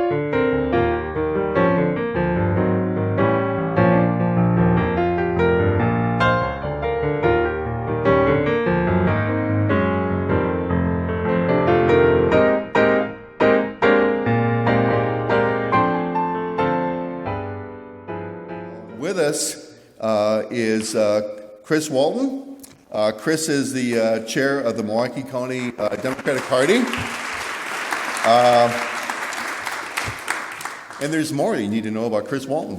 With us is Chris Walton. Chris is the chair of the Milwaukee County Democratic Party. And there's more you need to know about Chris Walton.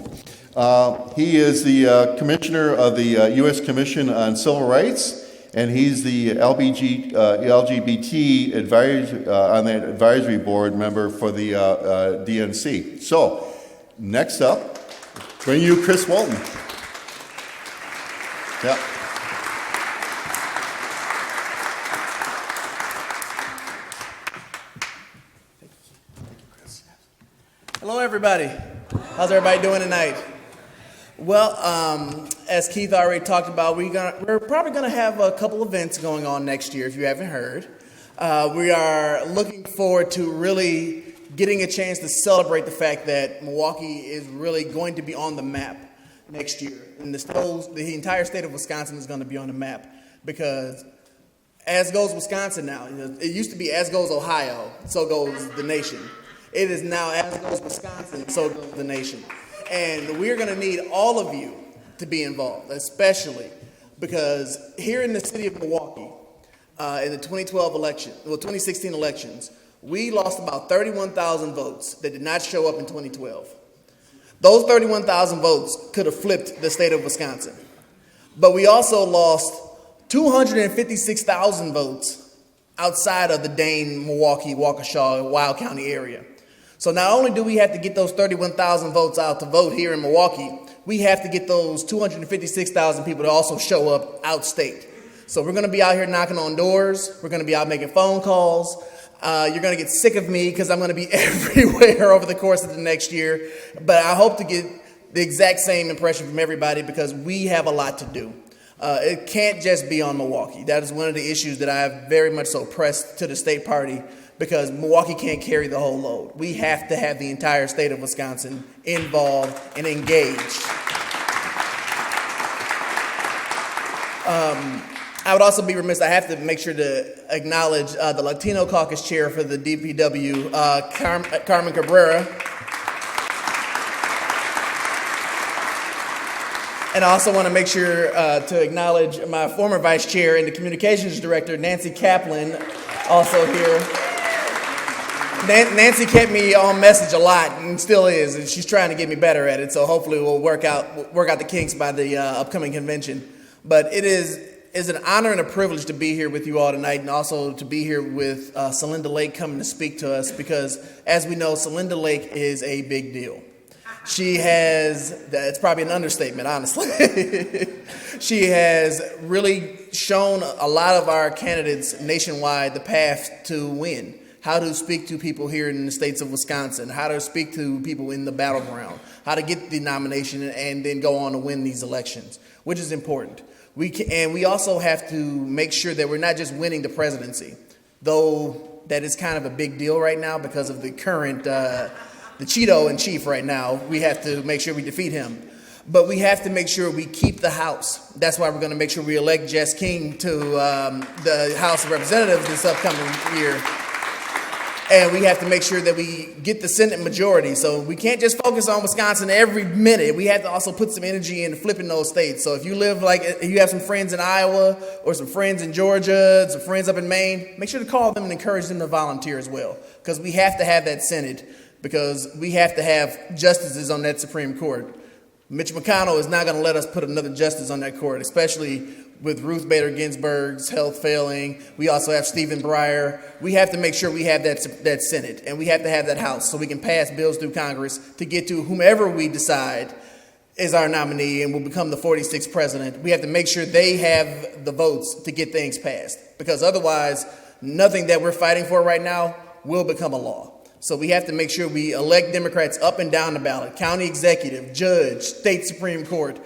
He is the commissioner of the U.S. Commission on Civil Rights, and he's the LGBT advisory, on that advisory board member for the DNC. So, next up, bring you Chris Walton. Yeah. Hello, everybody. How's everybody doing tonight? Well, as Keith already talked about, we're probably going to have a couple events going on next year, if you haven't heard. We are looking forward to really getting a chance to celebrate the fact that Milwaukee is really going to be on the map next year. And the entire state of Wisconsin is going to be on the map because as goes Wisconsin now. It used to be as goes Ohio, so goes the nation. It is now as goes Wisconsin, so goes the nation. And we're going to need all of you to be involved, especially because here in the city of Milwaukee, in the 2016 elections, we lost about 31,000 votes that did not show up in 2012. Those 31,000 votes could have flipped the state of Wisconsin. But we also lost 256,000 votes outside of the Dane, Milwaukee, Waukesha, Wild County area. So not only do we have to get those 31,000 votes out to vote here in Milwaukee, we have to get those 256,000 people to also show up outstate. So we're going to be out here knocking on doors. We're going to be out making phone calls. You're going to get sick of me because I'm going to be everywhere over the course of the next year. But I hope to get the exact same impression from everybody because we have a lot to do. It can't just be on Milwaukee. That is one of the issues that I have very much so pressed to the state party because Milwaukee can't carry the whole load. We have to have the entire state of Wisconsin involved and engaged. I would also be remiss, I have to make sure to acknowledge the Latino Caucus chair for the DPW, Carmen Cabrera. And I also want to make sure to acknowledge my former vice chair and the communications director, Nancy Kaplan, also here. Nancy kept me on message a lot and still is, and she's trying to get me better at it, so hopefully we'll work out the kinks by the upcoming convention. But it is an honor and a privilege to be here with you all tonight and also to be here with Celinda Lake coming to speak to us because, as we know, Celinda Lake is a big deal. She has, it's probably an understatement, honestly. She has really shown a lot of our candidates nationwide the path to win, how to speak to people here in the states of Wisconsin, how to speak to people in the battleground, how to get the nomination and then go on to win these elections, which is important. We also have to make sure that we're not just winning the presidency, though that is kind of a big deal right now because of the current, the Cheeto in chief right now. We have to make sure we defeat him. But we have to make sure we keep the House. That's why we're going to make sure we elect Jess King to the House of Representatives this upcoming year. And we have to make sure that we get the Senate majority. So we can't just focus on Wisconsin every minute. We have to also put some energy into flipping those states. So if you live if you have some friends in Iowa or some friends in Georgia, some friends up in Maine, make sure to call them and encourage them to volunteer as well. Because we have to have that Senate because we have to have justices on that Supreme Court. Mitch McConnell is not going to let us put another justice on that court, especially with Ruth Bader Ginsburg's health failing. We also have Stephen Breyer. We have to make sure we have that Senate, and we have to have that House so we can pass bills through Congress to get to whomever we decide is our nominee and will become the 46th president. We have to make sure they have the votes to get things passed, because otherwise, nothing that we're fighting for right now will become a law. So we have to make sure we elect Democrats up and down the ballot, county executive, judge, state Supreme Court,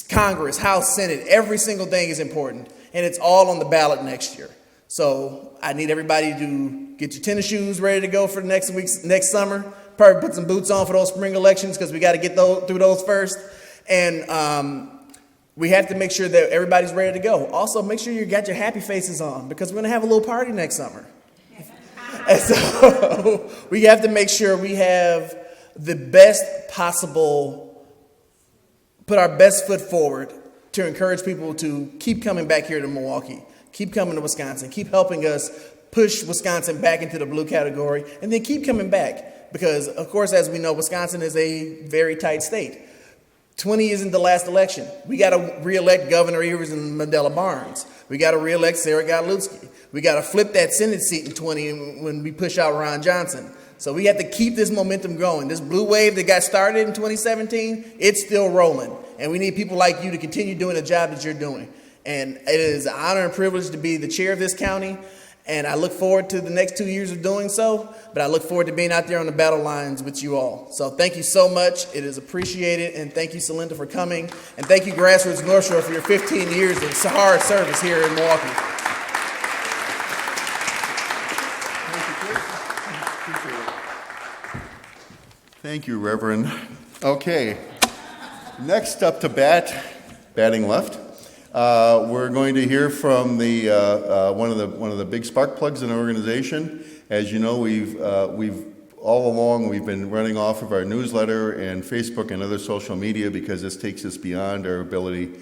Congress, House, Senate. Every single thing is important, and it's all on the ballot next year. So I need everybody to get your tennis shoes ready to go for next summer. probably put some boots on for those spring elections because we got to get through those first. And we have to make sure that everybody's ready to go. Also, make sure you got your happy faces on because we're going to have a little party next summer. And so we have to make sure we have the best possible, put our best foot forward to encourage people to keep coming back here to Milwaukee, keep coming to Wisconsin, keep helping us push Wisconsin back into the blue category, and then keep coming back. Because, of course, as we know, Wisconsin is a very tight state. 20 isn't the last election. We got to reelect Governor Evers and Mandela Barnes. We got to reelect Sarah Godlewski. We got to flip that Senate seat in 20 when we push out Ron Johnson. So we have to keep this momentum going. This blue wave that got started in 2017, it's still rolling. And we need people like you to continue doing the job that you're doing. And it is an honor and privilege to be the chair of this county. And I look forward to the next 2 years of doing so, but I look forward to being out there on the battle lines with you all. So thank you so much. It is appreciated. And thank you, Celinda, for coming. And thank you, Grassroots North Shore, for your 15 years of hard service here in Milwaukee. Thank you, Reverend. Okay, next up to batting left. We're going to hear from the one of the big spark plugs in our organization. As you know, we've all along we've been running off of our newsletter and Facebook and other social media because this takes us beyond our ability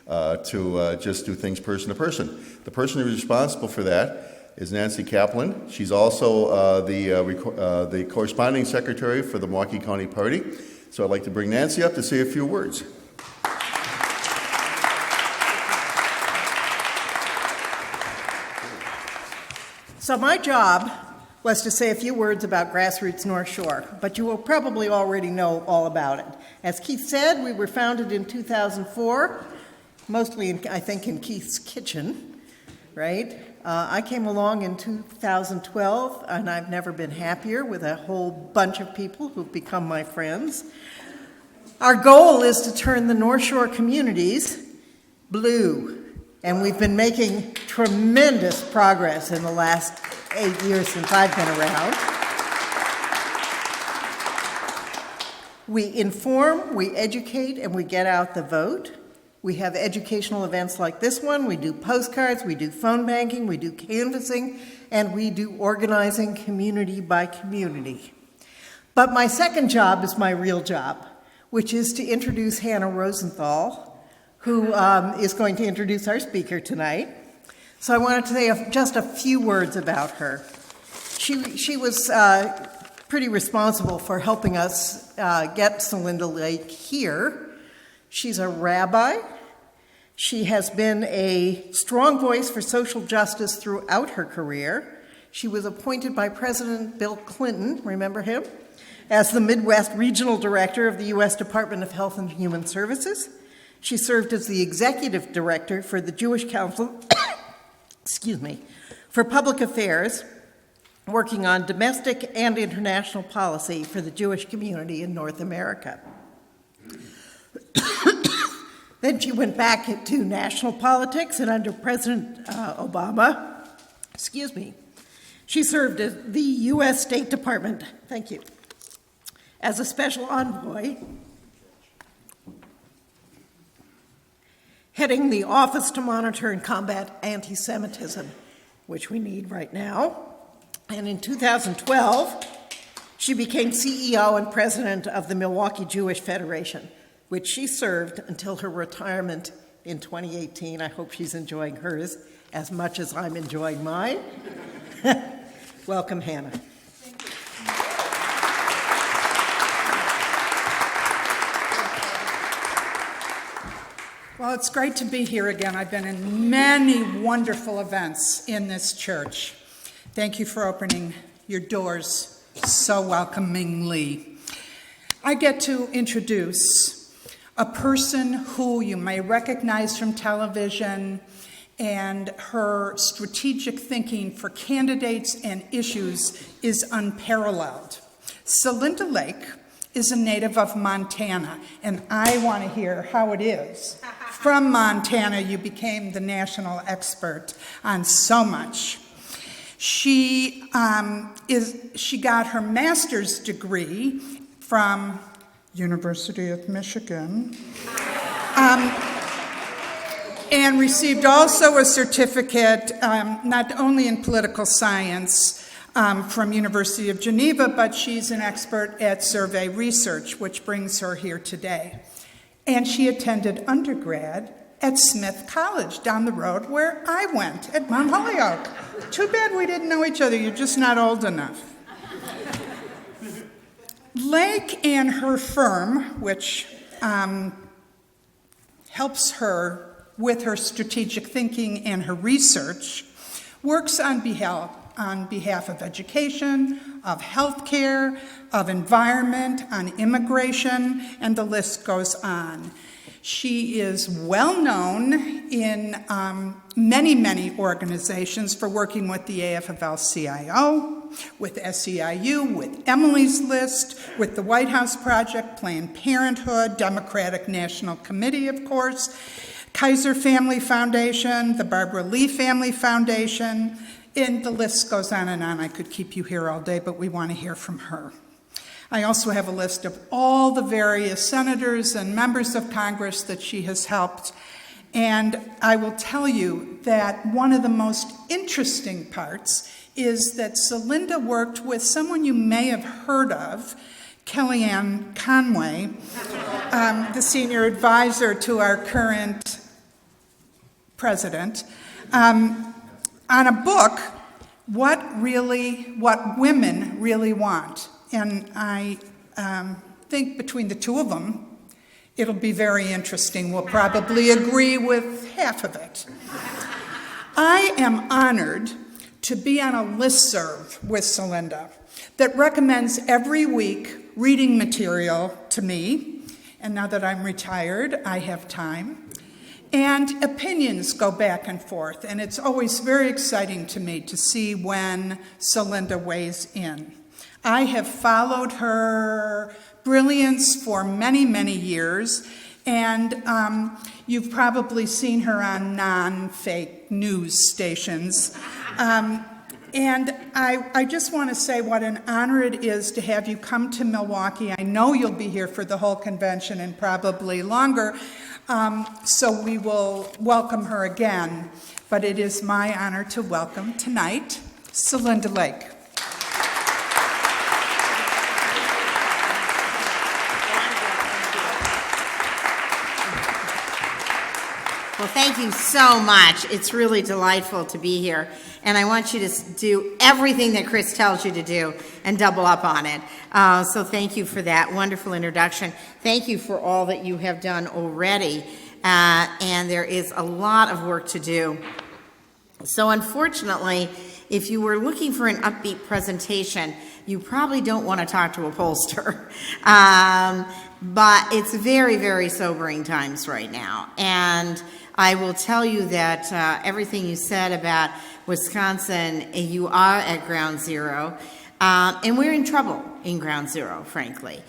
to just do things person to person. The person who's responsible for that is Nancy Kaplan. She's also the corresponding secretary for the Milwaukee County Party. So I'd like to bring Nancy up to say a few words. So my job was to say a few words about Grassroots North Shore, but you will probably already know all about it. As Keith said, we were founded in 2004, mostly, I think, in Keith's kitchen, right? I came along in 2012, and I've never been happier with a whole bunch of people who've become my friends. Our goal is to turn the North Shore communities blue, and we've been making tremendous progress in the last 8 years since I've been around. We inform, we educate, and we get out the vote. We have educational events like this one. We do postcards, we do phone banking, we do canvassing, and we do organizing community by community. But my second job is my real job, which is to introduce Hannah Rosenthal, who is going to introduce our speaker tonight. So I wanted to say just a few words about her. She was pretty responsible for helping us get Celinda Lake here. She's a rabbi. She has been a strong voice for social justice throughout her career. She was appointed by President Bill Clinton, remember him, as the Midwest Regional Director of the U.S. Department of Health and Human Services. She served as the Executive Director for the Jewish Council, for Public Affairs, working on domestic and international policy for the Jewish community in North America. Then she went back to national politics, and under President Obama, she served as the U.S. State Department, as a special envoy, heading the Office to Monitor and Combat Anti-Semitism, which we need right now. And in 2012, she became CEO and president of the Milwaukee Jewish Federation, which she served until her retirement in 2018. I hope she's enjoying hers as much as I'm enjoying mine. Welcome, Hannah. Well, it's great to be here again. I've been in many wonderful events in this church. Thank you for opening your doors so welcomingly. I get to introduce a person who you may recognize from television, and her strategic thinking for candidates and issues is unparalleled. Celinda Lake is a native of Montana, and I want to hear how it is. From Montana, you became the national expert on so much. She got her master's degree from University of Michigan, and received also a certificate not only in political science from University of Geneva, but she's an expert at survey research, which brings her here today. And she attended undergrad at Smith College down the road where I went at Mount Holyoke. Too bad we didn't know each other. You're just not old enough. Lake and her firm, which helps her with her strategic thinking and her research, works on behalf of education, of healthcare, of environment, on immigration, and the list goes on. She is well known in many, many organizations for working with the AFL-CIO, with SEIU, with Emily's List, with the White House Project, Planned Parenthood, Democratic National Committee, of course, Kaiser Family Foundation, the Barbara Lee Family Foundation, and the list goes on and on. I could keep you here all day, but we want to hear from her. I also have a list of all the various senators and members of Congress that she has helped. And I will tell you that one of the most interesting parts is that Celinda worked with someone you may have heard of, Kellyanne Conway, the senior advisor to our current president, on a book, What Women Really Want. And I think between the two of them, it'll be very interesting. We'll probably agree with half of it. I am honored to be on a listserv with Celinda that recommends every week reading material to me. And now that I'm retired, I have time. And opinions go back and forth. And it's always very exciting to me to see when Celinda weighs in. I have followed her brilliance for many, many years, and you've probably seen her on non-fake news stations. And I just want to say what an honor it is to have you come to Milwaukee. I know you'll be here for the whole convention and probably longer, so we will welcome her again. But it is my honor to welcome tonight Celinda Lake. Well, thank you so much. It's really delightful to be here. And I want you to do everything that Chris tells you to do and double up on it. So thank you for that wonderful introduction. Thank you for all that you have done already. And there is a lot of work to do. So unfortunately, if you were looking for an upbeat presentation, you probably don't want to talk to a pollster. But it's very, very sobering times right now. And I will tell you that everything you said about Wisconsin, you are at ground zero. And we're in trouble in ground zero, frankly.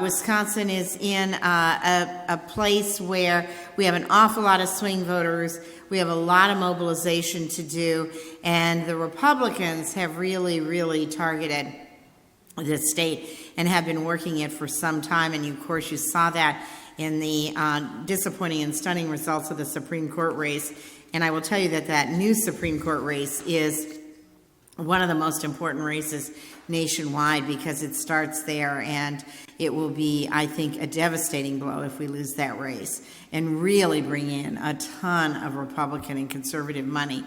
Wisconsin is in a place where we have an awful lot of swing voters. We have a lot of mobilization to do. And the Republicans have really, really targeted this state and have been working it for some time. And of course, you saw that in the disappointing and stunning results of the Supreme Court race. And I will tell you that that new Supreme Court race is one of the most important races nationwide because it starts there, and it will be, I think, a devastating blow if we lose that race and really bring in a ton of Republican and conservative money.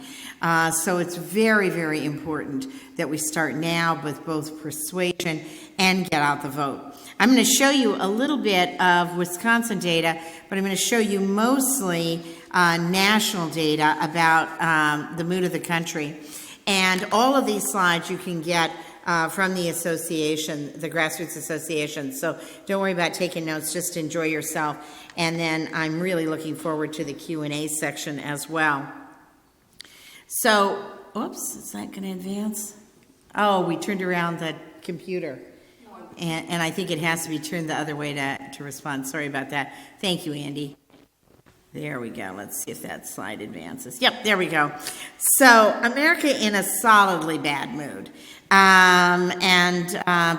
So it's very, very important that we start now with both persuasion and get out the vote. I'm going to show you a little bit of Wisconsin data, but I'm going to show you mostly national data about the mood of the country. And all of these slides you can get from the association, the Grassroots Association. So don't worry about taking notes, just enjoy yourself. And then I'm really looking forward to the Q&A section as well. So, oops, is that going to advance? Oh, we turned around the computer. And I think it has to be turned the other way to respond. Sorry about that. Thank you, Andy. There we go. Let's see if that slide advances. Yep, there we go. So America in a solidly bad mood.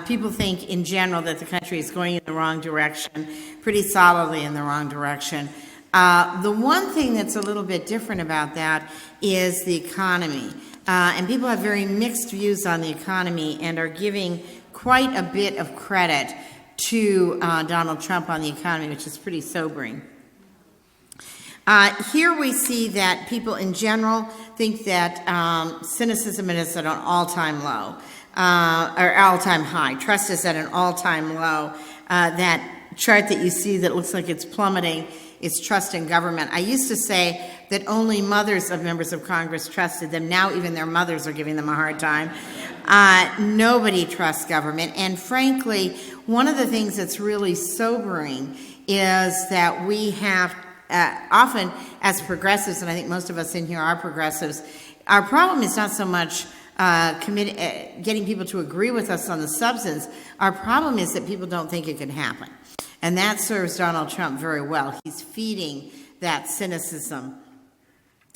People think in general that the country is going in the wrong direction, pretty solidly in the wrong direction. The one thing that's a little bit different about that is the economy. And people have very mixed views on the economy and are giving quite a bit of credit to Donald Trump on the economy, which is pretty sobering. Here we see that people in general think that cynicism is at an all-time low, or all-time high. Trust is at an all-time low. That chart that you see that looks like it's plummeting is trust in government. I used to say that only mothers of members of Congress trusted them. Now even their mothers are giving them a hard time. Nobody trusts government. And frankly, one of the things that's really sobering is that we have often as progressives, and I think most of us in here are progressives, our problem is not so much getting people to agree with us on the substance. Our problem is that people don't think it can happen. And that serves Donald Trump very well. He's feeding that cynicism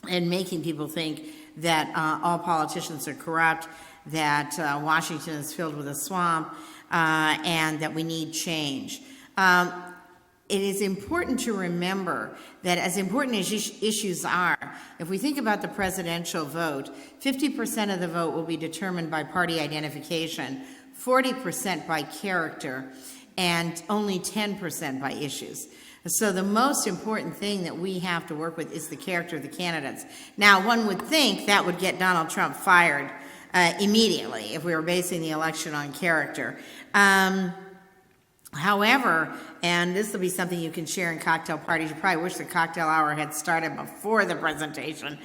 and making people think that all politicians are corrupt, that Washington is filled with a swamp, and that we need change. It is important to remember that as important as issues are, if we think about the presidential vote, 50% of the vote will be determined by party identification, 40% by character, and only 10% by issues. So the most important thing that we have to work with is the character of the candidates. Now, one would think that would get Donald Trump fired immediately if we were basing the election on character. However, and this will be something you can share in cocktail parties, you probably wish the cocktail hour had started before the presentation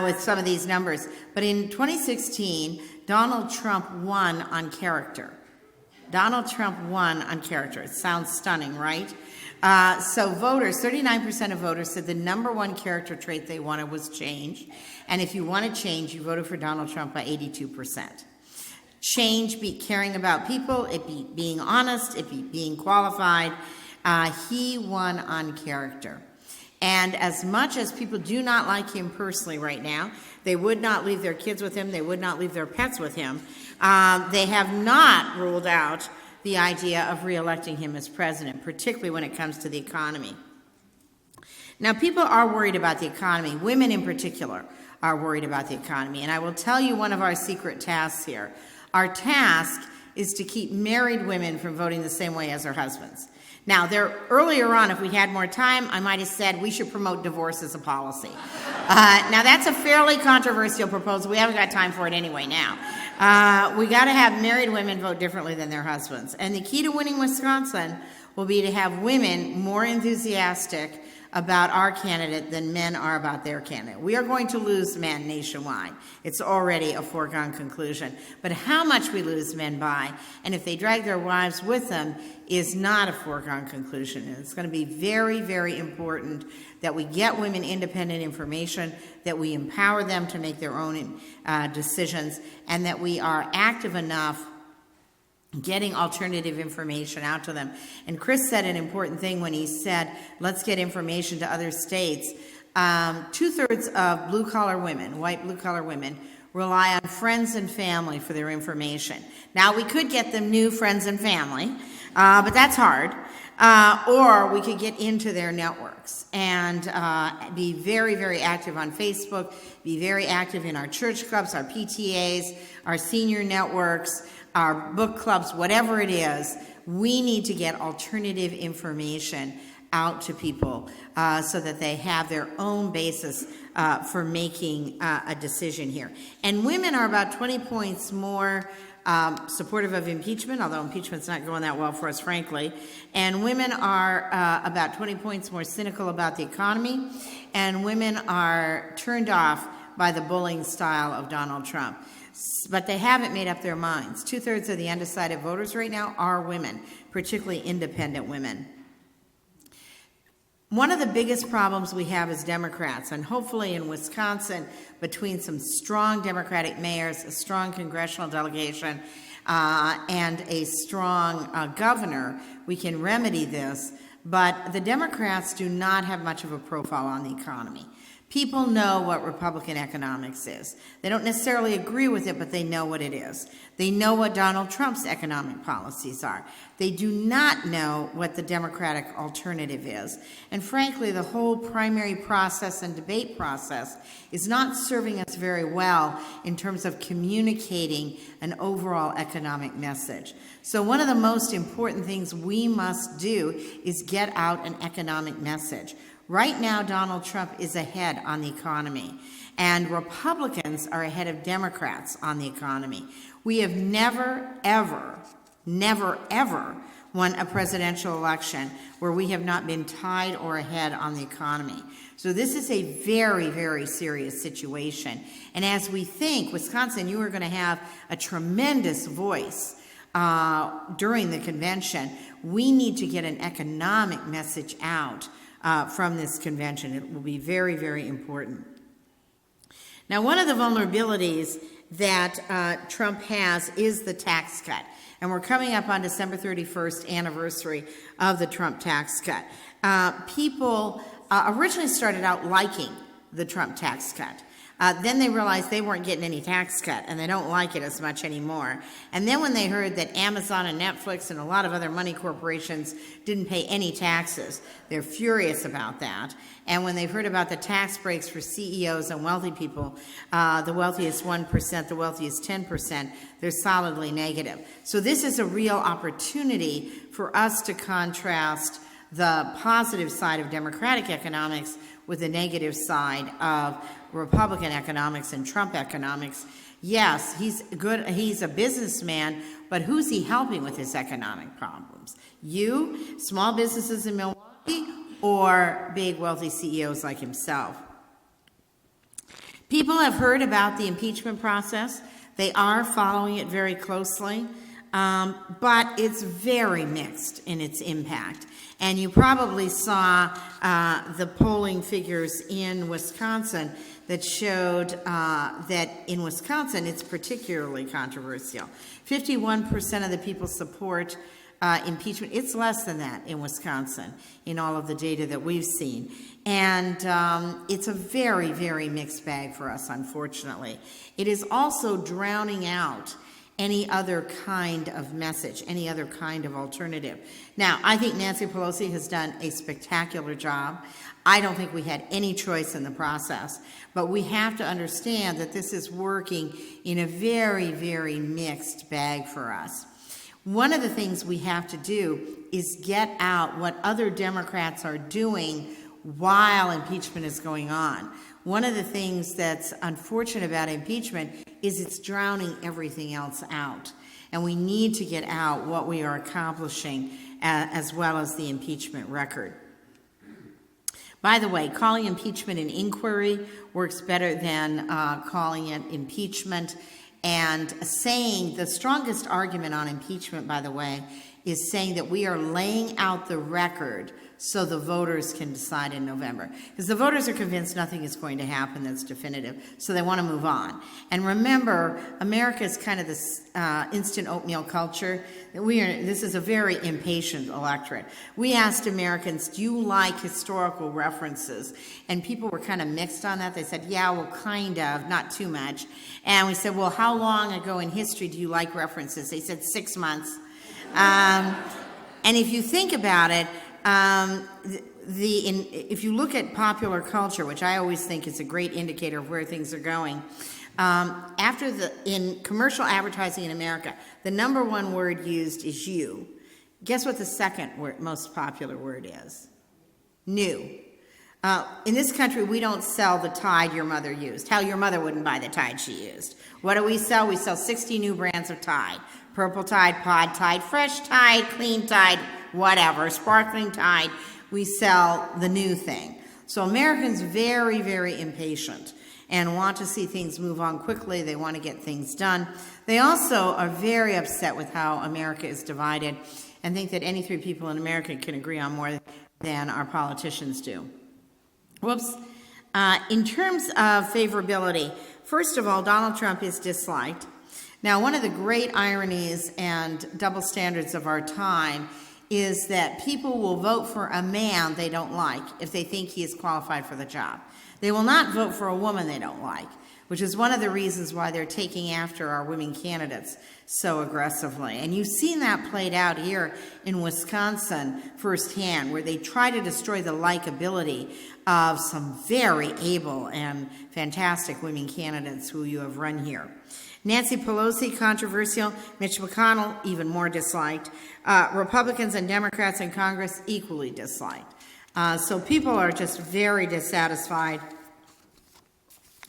with some of these numbers. But in 2016, Donald Trump won on character. Donald Trump won on character. It sounds stunning, right? So voters, 39% of voters said the number one character trait they wanted was change. And if you wanted change, you voted for Donald Trump by 82%. Change be caring about people, it be being honest, it be being qualified. He won on character. And as much as people do not like him personally right now, they would not leave their kids with him, they would not leave their pets with him, they have not ruled out the idea of re-electing him as president, particularly when it comes to the economy. Now, people are worried about the economy. Women in particular are worried about the economy. And I will tell you one of our secret tasks here. Our task is to keep married women from voting the same way as their husbands. Now, earlier on, if we had more time, I might have said we should promote divorce as a policy. Now, that's a fairly controversial proposal. We haven't got time for it anyway now. We got to have married women vote differently than their husbands. And the key to winning Wisconsin will be to have women more enthusiastic about our candidate than men are about their candidate. We are going to lose men nationwide. It's already a foregone conclusion. But how much we lose men by, and if they drag their wives with them, is not a foregone conclusion. And it's going to be very, very important that we get women independent information, that we empower them to make their own decisions, and that we are active enough getting alternative information out to them. And Chris said an important thing when he said, let's get information to other states. 2/3 of blue-collar women, white blue-collar women, rely on friends and family for their information. Now, we could get them new friends and family, but that's hard. Or we could get into their networks and be very, very active on Facebook, be very active in our church clubs, our PTAs, our senior networks, our book clubs, whatever it is. We need to get alternative information out to people so that they have their own basis for making a decision here. And women are about 20 points more supportive of impeachment, although impeachment's not going that well for us, frankly. And women are about 20 points more cynical about the economy. And women are turned off by the bullying style of Donald Trump. But they haven't made up their minds. 2/3 of the undecided voters right now are women, particularly independent women. One of the biggest problems we have as Democrats, and hopefully in Wisconsin, between some strong Democratic mayors, a strong congressional delegation, and a strong governor, we can remedy this. But the Democrats do not have much of a profile on the economy. People know what Republican economics is. They don't necessarily agree with it, but they know what it is. They know what Donald Trump's economic policies are. They do not know what the Democratic alternative is. And frankly, the whole primary process and debate process is not serving us very well in terms of communicating an overall economic message. So one of the most important things we must do is get out an economic message. Right now, Donald Trump is ahead on the economy, and Republicans are ahead of Democrats on the economy. We have never, ever won a presidential election where we have not been tied or ahead on the economy. So this is a very, very serious situation. And as we think, Wisconsin, you are going to have a tremendous voice during the convention. We need to get an economic message out from this convention. It will be very, very important. Now, one of the vulnerabilities that Trump has is the tax cut. And we're coming up on December 31st anniversary of the Trump tax cut. People originally started out liking the Trump tax cut. Then they realized they weren't getting any tax cut, and they don't like it as much anymore. And then when they heard that Amazon and Netflix and a lot of other money corporations didn't pay any taxes, they're furious about that. And when they've heard about the tax breaks for CEOs and wealthy people, the wealthiest 1%, the wealthiest 10%, they're solidly negative. So this is a real opportunity for us to contrast the positive side of Democratic economics with the negative side of Republican economics and Trump economics. Yes, he's good, he's a businessman, but who's he helping with his economic problems? You, small businesses in Milwaukee, or big wealthy CEOs like himself? People have heard about the impeachment process. They are following it very closely, but it's very mixed in its impact. And you probably saw the polling figures in Wisconsin that showed that in Wisconsin it's particularly controversial. 51% of the people support impeachment. It's less than that in Wisconsin in all of the data that we've seen. And it's a very, very mixed bag for us, unfortunately. It is also drowning out any other kind of message, any other kind of alternative. Now, I think Nancy Pelosi has done a spectacular job. I don't think we had any choice in the process, but we have to understand that this is working in a very, very mixed bag for us. One of the things we have to do is get out what other Democrats are doing while impeachment is going on. One of the things that's unfortunate about impeachment is it's drowning everything else out. And we need to get out what we are accomplishing as well as the impeachment record. By the way, calling impeachment an inquiry works better than calling it impeachment. And saying the strongest argument on impeachment, by the way, is saying that we are laying out the record so the voters can decide in November. Because the voters are convinced nothing is going to happen that's definitive, so they want to move on. And remember, America is kind of this instant oatmeal culture. This is a very impatient electorate. We asked Americans, do you like historical references? And people were kind of mixed on that. They said, yeah, well, kind of, not too much. And we said, well, how long ago in history do you like references? They said 6 months. And if you think about it, if you look at popular culture, which I always think is a great indicator of where things are going, in commercial advertising in America, the number one word used is you. Guess what the second most popular word is? New. In this country, we don't sell the Tide your mother used. Hell, your mother wouldn't buy the Tide she used. What do we sell? We sell 60 new brands of Tide. Purple Tide, Pod Tide, Fresh Tide, Clean Tide, whatever, Sparkling Tide. We sell the new thing. So Americans very, very impatient and want to see things move on quickly. They want to get things done. They also are very upset with how America is divided and think that any three people in America can agree on more than our politicians do. Whoops. In terms of favorability, first of all, Donald Trump is disliked. Now, one of the great ironies and double standards of our time is that people will vote for a man they don't like if they think he is qualified for the job. They will not vote for a woman they don't like, which is one of the reasons why they're taking after our women candidates so aggressively. And you've seen that played out here in Wisconsin firsthand, where they try to destroy the likability of some very able and fantastic women candidates who you have run here. Nancy Pelosi, controversial. Mitch McConnell, even more disliked. Republicans and Democrats in Congress, equally disliked. So people are just very dissatisfied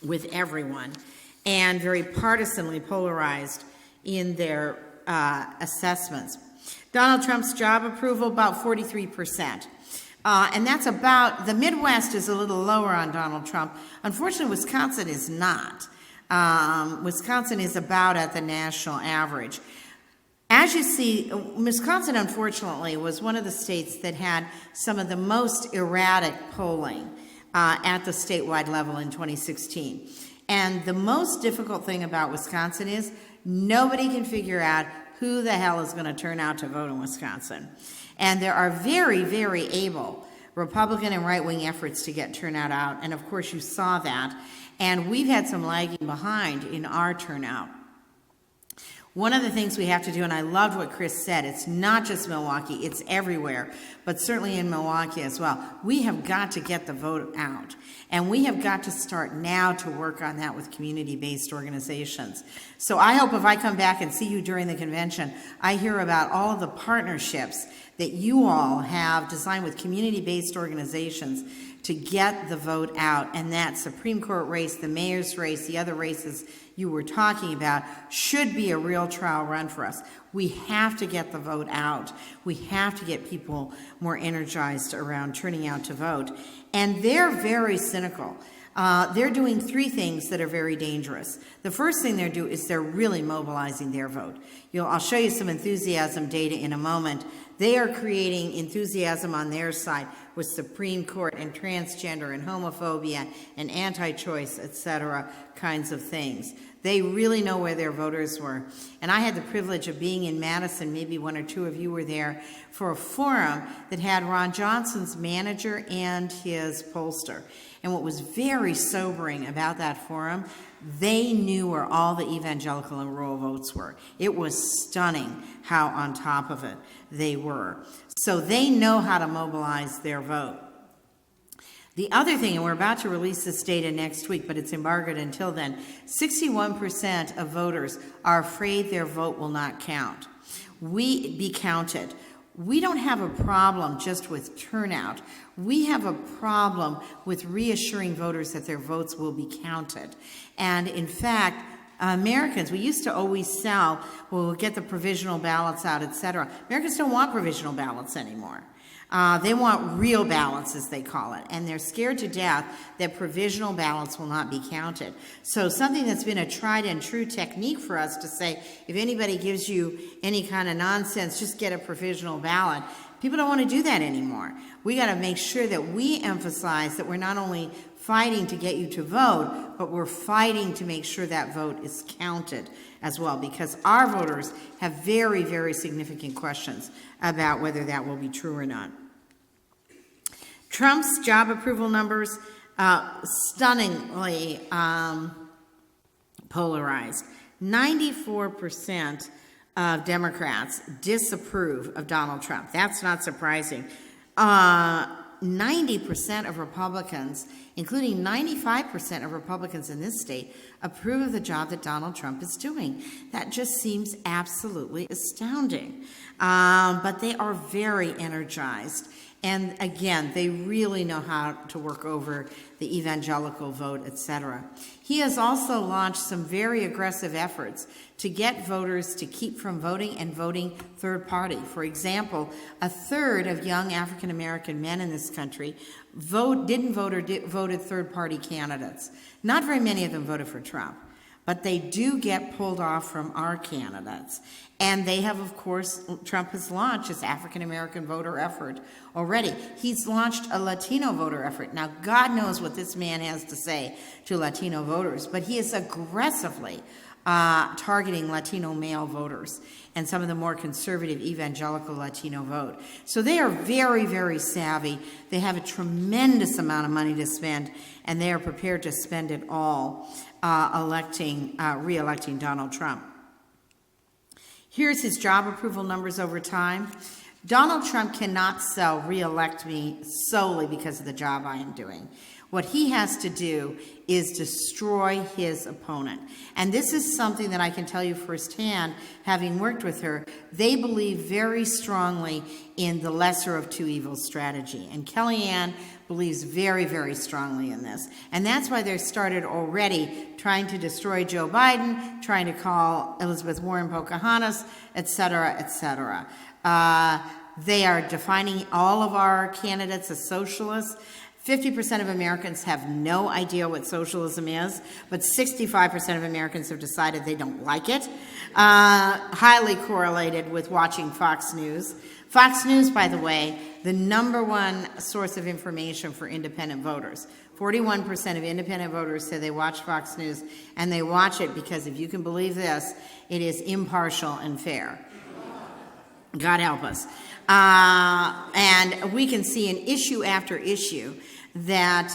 with everyone and very partisanly polarized in their assessments. Donald Trump's job approval, about 43%. And that's about, the Midwest is a little lower on Donald Trump. Unfortunately, Wisconsin is not. Wisconsin is about at the national average. As you see, Wisconsin, unfortunately, was one of the states that had some of the most erratic polling at the statewide level in 2016. And the most difficult thing about Wisconsin is nobody can figure out who the hell is going to turn out to vote in Wisconsin. And there are very, very able Republican and right-wing efforts to get turnout out. And of course, you saw that. And we've had some lagging behind in our turnout. One of the things we have to do, and I loved what Chris said, it's not just Milwaukee, it's everywhere, but certainly in Milwaukee as well. We have got to get the vote out. And we have got to start now to work on that with community-based organizations. So I hope if I come back and see you during the convention, I hear about all of the partnerships that you all have designed with community-based organizations to get the vote out. And that Supreme Court race, the mayor's race, the other races you were talking about should be a real trial run for us. We have to get the vote out. We have to get people more energized around turning out to vote. And they're very cynical. They're doing three things that are very dangerous. The first thing they're doing is they're really mobilizing their vote. I'll show you some enthusiasm data in a moment. They are creating enthusiasm on their side with Supreme Court and transgender and homophobia and anti-choice, etc., kinds of things. They really know where their voters were. And I had the privilege of being in Madison, maybe one or two of you were there, for a forum that had Ron Johnson's manager and his pollster. And what was very sobering about that forum, they knew where all the evangelical and rural votes were. It was stunning how on top of it they were. So they know how to mobilize their vote. The other thing, and we're about to release this data next week, but it's embargoed until then, 61% of voters are afraid their vote will not count. Be counted. We don't have a problem just with turnout. We have a problem with reassuring voters that their votes will be counted. And in fact, Americans, we used to always sell, well, we'll get the provisional ballots out, etc. Americans don't want provisional ballots anymore. They want real ballots, as they call it, and they're scared to death that provisional ballots will not be counted. So something that's been a tried and true technique for us to say, if anybody gives you any kind of nonsense, just get a provisional ballot. People don't want to do that anymore. We got to make sure that we emphasize that we're not only fighting to get you to vote, but we're fighting to make sure that vote is counted as well, because our voters have very, very significant questions about whether that will be true or not. Trump's job approval numbers, stunningly polarized. 94% of Democrats disapprove of Donald Trump. That's not surprising. 90% of Republicans, including 95% of Republicans in this state, approve of the job that Donald Trump is doing. That just seems absolutely astounding. But they are very energized. And again, they really know how to work over the evangelical vote, etc. He has also launched some very aggressive efforts to get voters to keep from voting and voting third party. For example, a third of young African American men in this country voted third party candidates. Not very many of them voted for Trump, but they do get pulled off from our candidates. And they have, of course, Trump has launched his African American voter effort already. He's launched a Latino voter effort. Now, God knows what this man has to say to Latino voters, but he is aggressively targeting Latino male voters and some of the more conservative evangelical Latino vote. So they are very, very savvy. They have a tremendous amount of money to spend, and they are prepared to spend it all re-electing Donald Trump. Here's his job approval numbers over time. Donald Trump cannot re-elect me solely because of the job I am doing. What he has to do is destroy his opponent. And this is something that I can tell you firsthand, having worked with her. They believe very strongly in the lesser of two evils strategy. And Kellyanne believes very, very strongly in this. And that's why they started already trying to destroy Joe Biden, trying to call Elizabeth Warren Pocahontas, et cetera, et cetera. They are defining all of our candidates as socialists. 50% of Americans have no idea what socialism is, but 65% of Americans have decided they don't like it. Highly correlated with watching Fox News. Fox News, by the way, the number one source of information for independent voters. 41% of independent voters say they watch Fox News, and they watch it because, if you can believe this, it is impartial and fair. God help us. And we can see in issue after issue that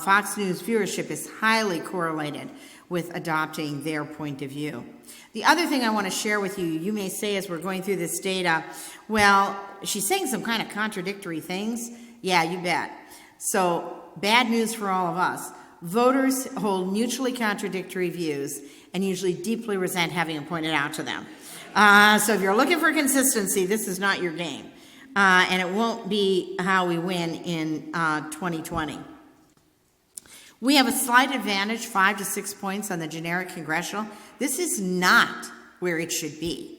Fox News viewership is highly correlated with adopting their point of view. The other thing I want to share with you, you may say as we're going through this data, well, she's saying some kind of contradictory things. Yeah, you bet. So, bad news for all of us. Voters hold mutually contradictory views and usually deeply resent having it pointed out to them. So if you're looking for consistency, this is not your game. And it won't be how we win in 2020. We have a slight advantage, 5 to 6 points on the generic congressional. This is not where it should be.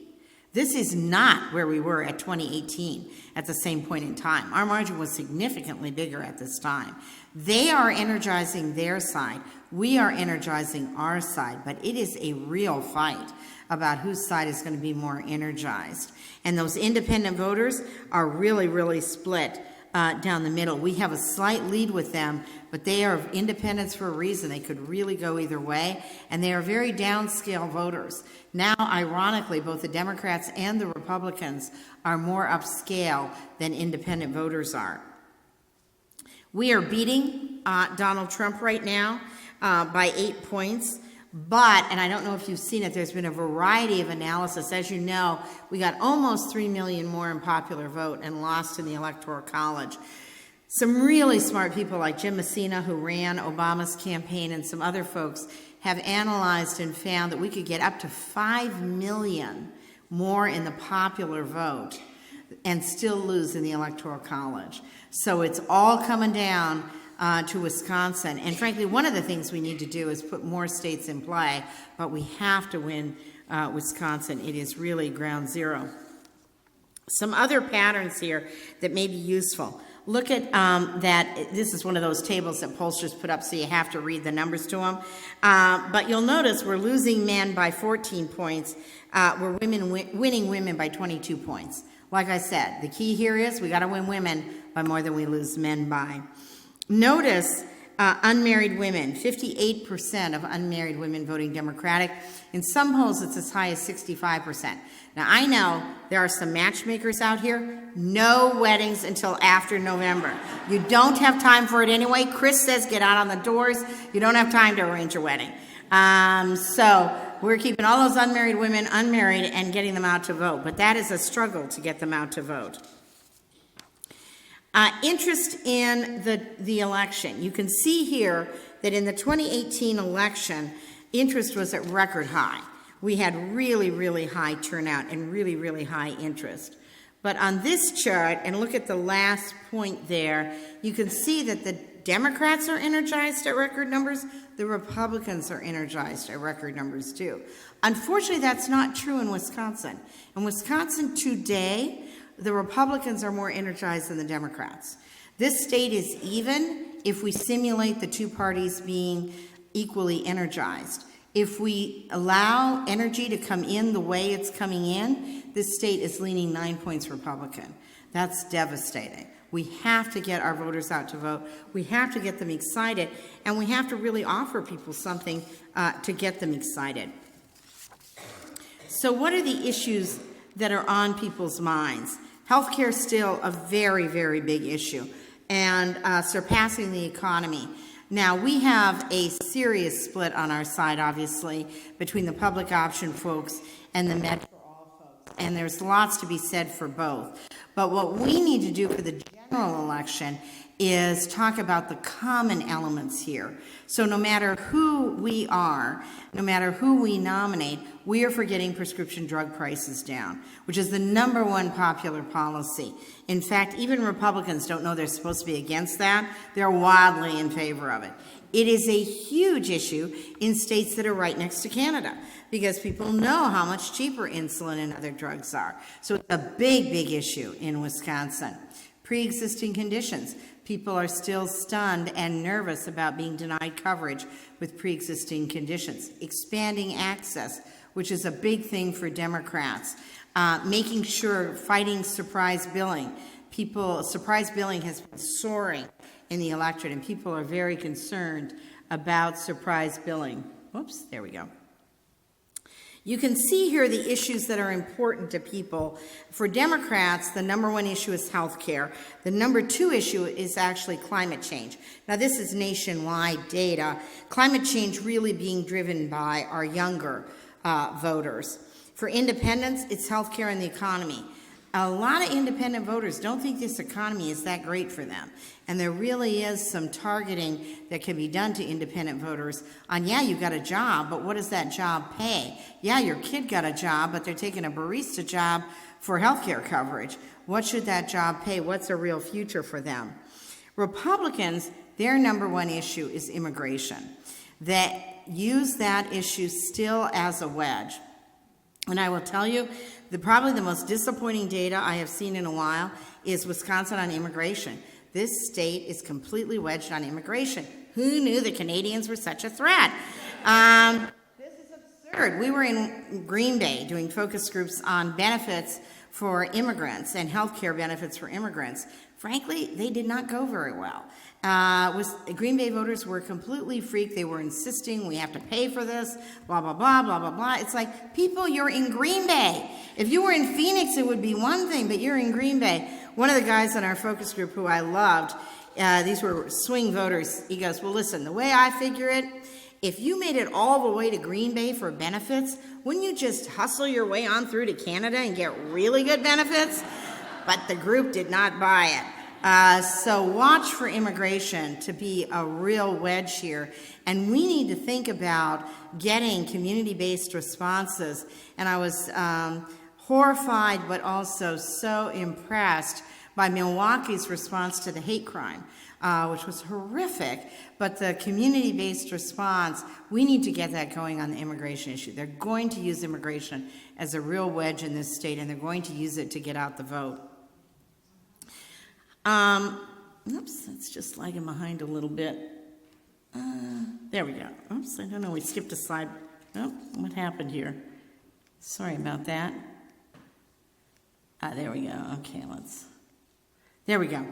This is not where we were at 2018 at the same point in time. Our margin was significantly bigger at this time. They are energizing their side. We are energizing our side. But it is a real fight about whose side is going to be more energized. And those independent voters are really, really split down the middle. We have a slight lead with them, but they are independents for a reason. They could really go either way, and they are very downscale voters. Now, ironically, both the Democrats and the Republicans are more upscale than independent voters are. We are beating Donald Trump right now by 8 points. But, and I don't know if you've seen it, there's been a variety of analysis. As you know, we got almost 3 million more in popular vote and lost in the Electoral College. Some really smart people like Jim Messina, who ran Obama's campaign, and some other folks have analyzed and found that we could get up to 5 million more in the popular vote and still lose in the Electoral College. So it's all coming down to Wisconsin. And frankly, one of the things we need to do is put more states in play, but we have to win Wisconsin. It is really ground zero. Some other patterns here that may be useful. Look at that. This is one of those tables that pollsters put up, so you have to read the numbers to them. But you'll notice we're losing men by 14 points. We're winning women by 22 points. Like I said, the key here is we got to win women by more than we lose men by. Notice unmarried women, 58% of unmarried women voting Democratic. In some polls, it's as high as 65%. Now, I know there are some matchmakers out here. No weddings until after November. You don't have time for it anyway. Chris says get out on the doors. You don't have time to arrange a wedding. So we're keeping all those unmarried women unmarried and getting them out to vote. But that is a struggle to get them out to vote. Interest in the election. You can see here that in the 2018 election, interest was at record high. We had really, really high turnout and really, really high interest. But on this chart, and look at the last point there, you can see that the Democrats are energized at record numbers. The Republicans are energized at record numbers too. Unfortunately, that's not true in Wisconsin. In Wisconsin today, the Republicans are more energized than the Democrats. This state is even if we simulate the two parties being equally energized. If we allow energy to come in the way it's coming in, this state is leaning 9 points Republican. That's devastating. We have to get our voters out to vote. We have to get them excited, and we have to really offer people something to get them excited. So what are the issues that are on people's minds? Healthcare is still a very, very big issue, and surpassing the economy. Now, we have a serious split on our side, obviously, between the public option folks and the Med for All folks, and there's lots to be said for both. But what we need to do for the general election is talk about the common elements here. So no matter who we are, no matter who we nominate, we are for getting prescription drug prices down, which is the #1 popular policy. In fact, even Republicans don't know they're supposed to be against that. They're wildly in favor of it. It is a huge issue in states that are right next to Canada because people know how much cheaper insulin and other drugs are. So it's a big, big issue in Wisconsin. Pre-existing conditions. People are still stunned and nervous about being denied coverage with pre-existing conditions. Expanding access, which is a big thing for Democrats. Making sure, fighting surprise billing. Surprise billing has been soaring in the electorate, and people are very concerned about surprise billing. Whoops, there we go. You can see here the issues that are important to people. For Democrats, the #1 issue is health care. The #2 issue is actually climate change. Now, this is nationwide data. Climate change really being driven by our younger voters. For independents, it's health care and the economy. A lot of independent voters don't think this economy is that great for them. And there really is some targeting that can be done to independent voters on, yeah, you got a job, but what does that job pay? Yeah, your kid got a job, but they're taking a barista job for health care coverage. What should that job pay? What's a real future for them? Republicans, their #1 issue is immigration. They use that issue still as a wedge. And I will tell you, probably the most disappointing data I have seen in a while is Wisconsin on immigration. This state is completely wedged on immigration. Who knew the Canadians were such a threat? This is absurd. We were in Green Bay doing focus groups on benefits for immigrants and health care benefits for immigrants. Frankly, they did not go very well. Green Bay voters were completely freaked. They were insisting we have to pay for this, blah, blah, blah, blah, blah, blah. It's like, people, you're in Green Bay. If you were in Phoenix, it would be one thing, but you're in Green Bay. One of the guys in our focus group who I loved, these were swing voters, he goes, well, listen, the way I figure it, if you made it all the way to Green Bay for benefits, wouldn't you just hustle your way on through to Canada and get really good benefits? But the group did not buy it. So watch for immigration to be a real wedge here. And we need to think about getting community-based responses. And I was horrified, but also so impressed by Milwaukee's response to the hate crime, which was horrific. But the community-based response, we need to get that going on the immigration issue. They're going to use immigration as a real wedge in this state, and they're going to use it to get out the vote. Oops, it's just lagging behind a little bit. There we go. Oops, I don't know, we skipped a slide. Oh, what happened here? Sorry about that. There we go. Okay, there we go.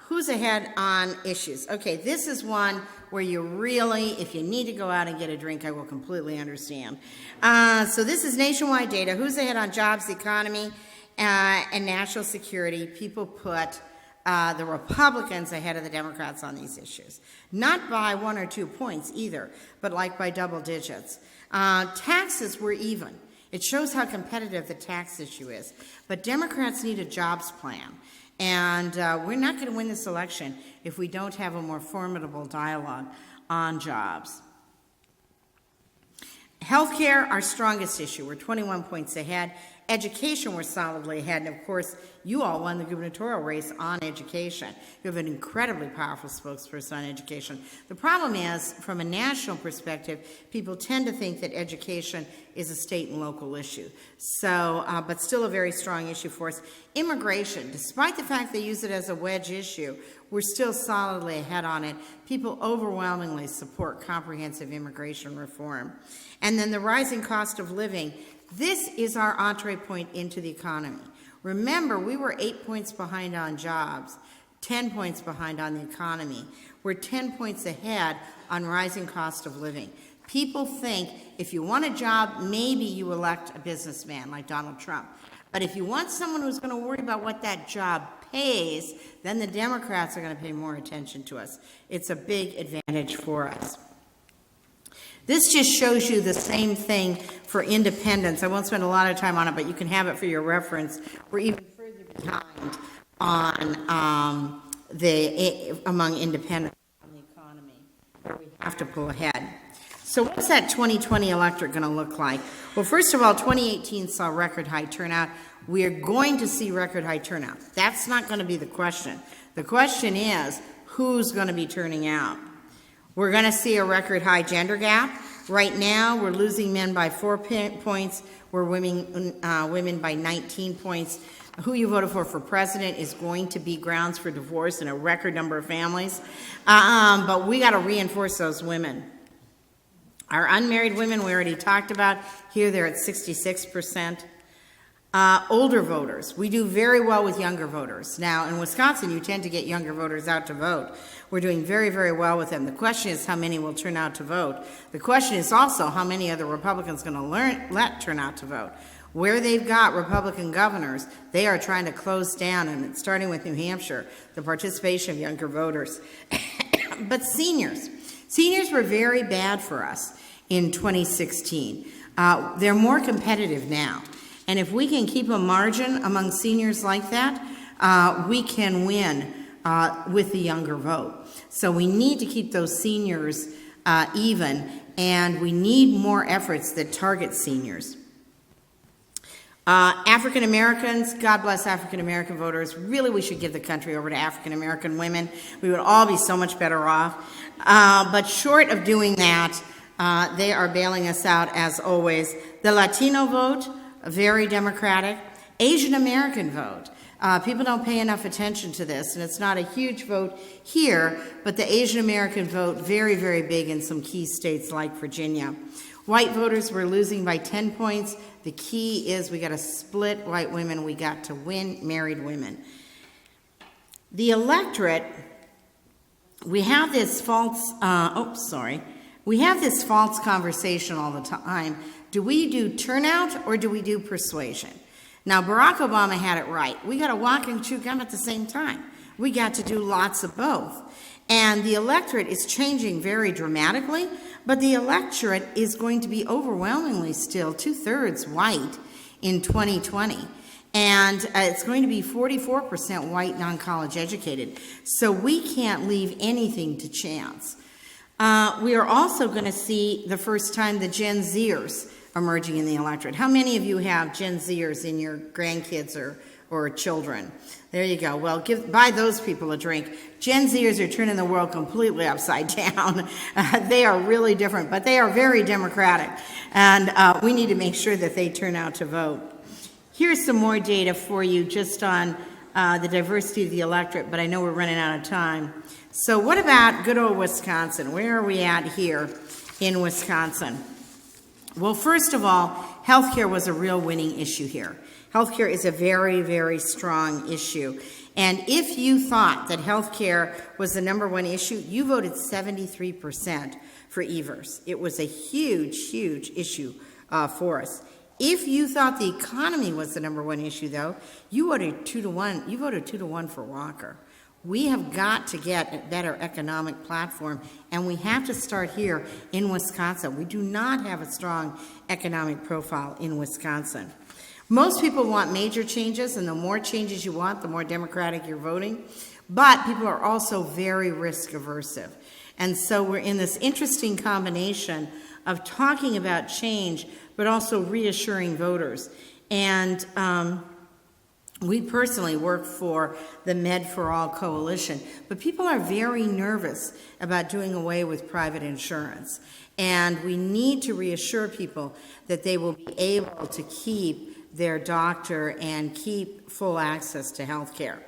Who's ahead on issues? Okay, this is one where you really, if you need to go out and get a drink, I will completely understand. So this is nationwide data. Who's ahead on jobs, the economy, and national security? People put the Republicans ahead of the Democrats on these issues. Not by 1 or 2 points either, but like by double digits. Taxes were even. It shows how competitive the tax issue is. But Democrats need a jobs plan. And we're not going to win this election if we don't have a more formidable dialogue on jobs. Healthcare, our strongest issue. We're 21 points ahead. Education, we're solidly ahead. And of course, you all won the gubernatorial race on education. You have an incredibly powerful spokesperson on education. The problem is, from a national perspective, people tend to think that education is a state and local issue. So, but still a very strong issue for us. Immigration, despite the fact they use it as a wedge issue, we're still solidly ahead on it. People overwhelmingly support comprehensive immigration reform. And then the rising cost of living. This is our entree point into the economy. Remember, we were 8 points behind on jobs, 10 points behind on the economy. We're 10 points ahead on rising cost of living. People think if you want a job, maybe you elect a businessman like Donald Trump. But if you want someone who's going to worry about what that job pays, then the Democrats are going to pay more attention to us. It's a big advantage for us. This just shows you the same thing for independents. I won't spend a lot of time on it, but you can have it for your reference. We're even further behind on among independents on the economy, where we have to pull ahead. So what's that 2020 electorate going to look like? Well, first of all, 2018 saw record high turnout. We are going to see record high turnout. That's not going to be the question. The question is, who's going to be turning out? We're going to see a record high gender gap. Right now, we're losing men by 4 points. We're women by 19 points. Who you voted for president is going to be grounds for divorce in a record number of families. But we got to reinforce those women. Our unmarried women, we already talked about. Here they're at 66%. Older voters, we do very well with younger voters. Now, in Wisconsin, you tend to get younger voters out to vote. We're doing very, very well with them. The question is how many will turn out to vote. The question is also how many are the Republicans going to let turn out to vote. Where they've got Republican governors, they are trying to close down, and it's starting with New Hampshire, the participation of younger voters. But seniors were very bad for us in 2016. They're more competitive now. And if we can keep a margin among seniors like that, we can win with the younger vote. So we need to keep those seniors even, and we need more efforts that target seniors. African Americans, God bless African American voters. Really, we should give the country over to African American women. We would all be so much better off. But short of doing that, they are bailing us out as always. The Latino vote, very Democratic. Asian American vote. People don't pay enough attention to this, and it's not a huge vote here, but the Asian American vote, very, very big in some key states like Virginia. White voters were losing by 10 points. The key is we got to split white women. We got to win married women. The electorate, we have this false, we have this false conversation all the time. Do we do turnout or do we do persuasion? Now, Barack Obama had it right. We got to walk and chew gum at the same time. We got to do lots of both. And the electorate is changing very dramatically, but the electorate is going to be overwhelmingly still 2/3 white in 2020. And it's going to be 44% white, non-college educated. So we can't leave anything to chance. We are also going to see the first time the Gen Zers emerging in the electorate. How many of you have Gen Zers in your grandkids or children? There you go. Well, buy those people a drink. Gen Zers are turning the world completely upside down. They are really different, but they are very democratic. And we need to make sure that they turn out to vote. Here's some more data for you just on the diversity of the electorate, but I know we're running out of time. So what about good old Wisconsin? Where are we at here in Wisconsin? Well, first of all, healthcare was a real winning issue here. Healthcare is a very, very strong issue. And if you thought that healthcare was the number one issue, you voted 73% for Evers. It was a huge, huge issue for us. If you thought the economy was the number one issue, though, you voted 2-1. You voted 2-1 for Walker. We have got to get a better economic platform, and we have to start here in Wisconsin. We do not have a strong economic profile in Wisconsin. Most people want major changes, and the more changes you want, the more Democratic you're voting. But people are also very risk aversive. And so we're in this interesting combination of talking about change, but also reassuring voters. And we personally work for the Med for All Coalition, but people are very nervous about doing away with private insurance. And we need to reassure people that they will be able to keep their doctor and keep full access to health care.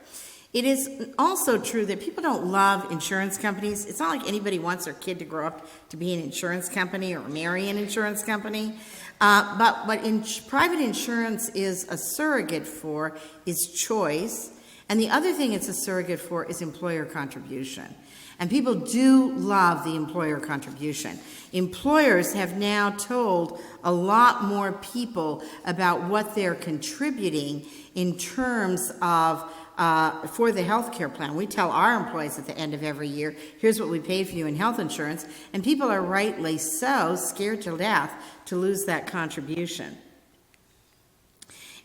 It is also true that people don't love insurance companies. It's not like anybody wants their kid to grow up to be an insurance company or marry an insurance company. But what private insurance is a surrogate for is choice And the other thing it's a surrogate for is employer contribution. And people do love the employer contribution. Employers have now told a lot more people about what they're contributing in terms of for the health care plan. We tell our employees at the end of every year, here's what we paid for you in health insurance, and people are rightly so scared to death to lose that contribution.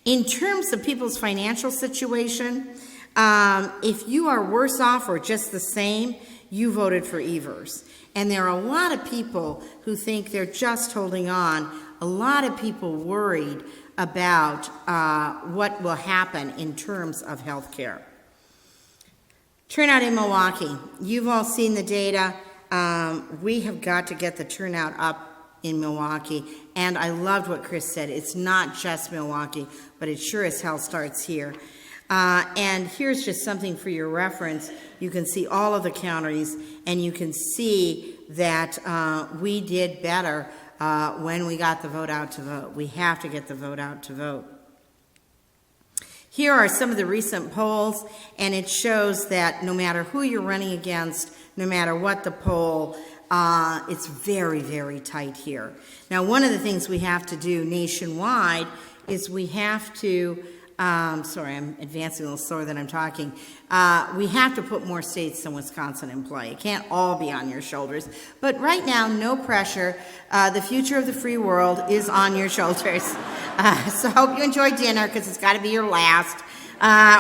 In terms of people's financial situation, if you are worse off or just the same, you voted for Evers. And there are a lot of people who think they're just holding on. A lot of people worried about what will happen in terms of health care. Turnout in Milwaukee. You've all seen the data. We have got to get the turnout up in Milwaukee. And I loved what Chris said. It's not just Milwaukee, but it sure as hell starts here. And here's just something for your reference. You can see all of the counties, and you can see that we did better when we got the vote out to vote. We have to get the vote out to vote. Here are some of the recent polls, and it shows that no matter who you're running against, no matter what the poll, it's very, very tight here. Now, one of the things we have to do nationwide is we have to sorry, I'm advancing a little slower than I'm talking. We have to put more states than Wisconsin in play. It can't all be on your shoulders. But right now, no pressure. The future of the free world is on your shoulders. So I hope you enjoy dinner, because it's got to be your last.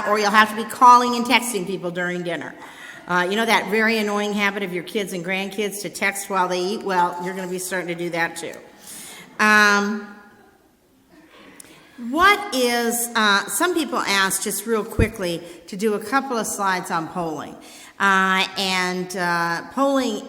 Or you'll have to be calling and texting people during dinner. You know that very annoying habit of your kids and grandkids to text while they eat? Well, you're going to be starting to do that too. What is, some people ask just real quickly to do a couple of slides on polling. Polling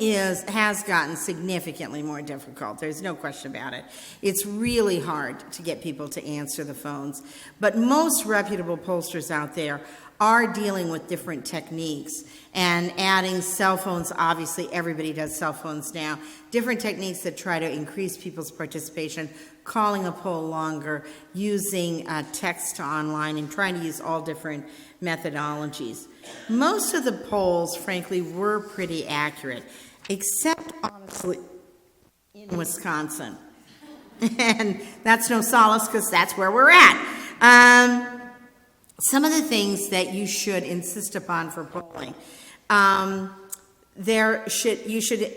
has gotten significantly more difficult. There's no question about it. It's really hard to get people to answer the phones. But most reputable pollsters out there are dealing with different techniques and adding cell phones. Obviously, everybody does cell phones now. Different techniques that try to increase people's participation, calling a poll longer, using text to online, and trying to use all different methodologies. Most of the polls, frankly, were pretty accurate, except, honestly, in Wisconsin. And that's no solace, because that's where we're at. Some of the things that you should insist upon for polling. You should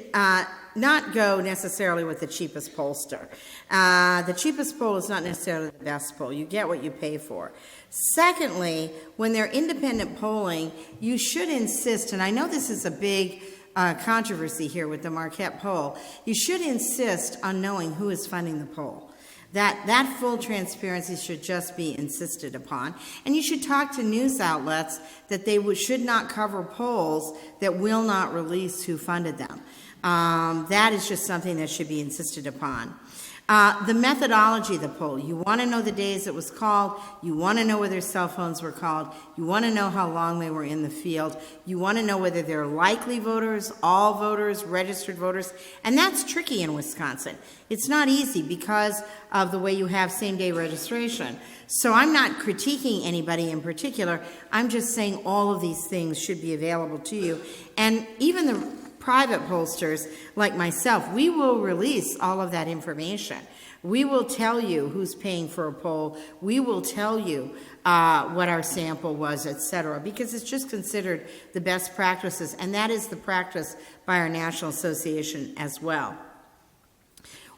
not go necessarily with the cheapest pollster. The cheapest poll is not necessarily the best poll. You get what you pay for. Secondly, when they're independent polling, you should insist, and I know this is a big controversy here with the Marquette poll, you should insist on knowing who is funding the poll. That full transparency should just be insisted upon. And you should talk to news outlets that they should not cover polls that will not release who funded them. That is just something that should be insisted upon. The methodology of the poll. You want to know the days it was called. You want to know whether cell phones were called. You want to know how long they were in the field. You want to know whether they're likely voters, all voters, registered voters. And that's tricky in Wisconsin. It's not easy because of the way you have same-day registration. So I'm not critiquing anybody in particular. I'm just saying all of these things should be available to you. And even the private pollsters like myself, we will release all of that information. We will tell you who's paying for a poll. We will tell you what our sample was, etc., because it's just considered the best practices, and that is the practice by our National Association as well.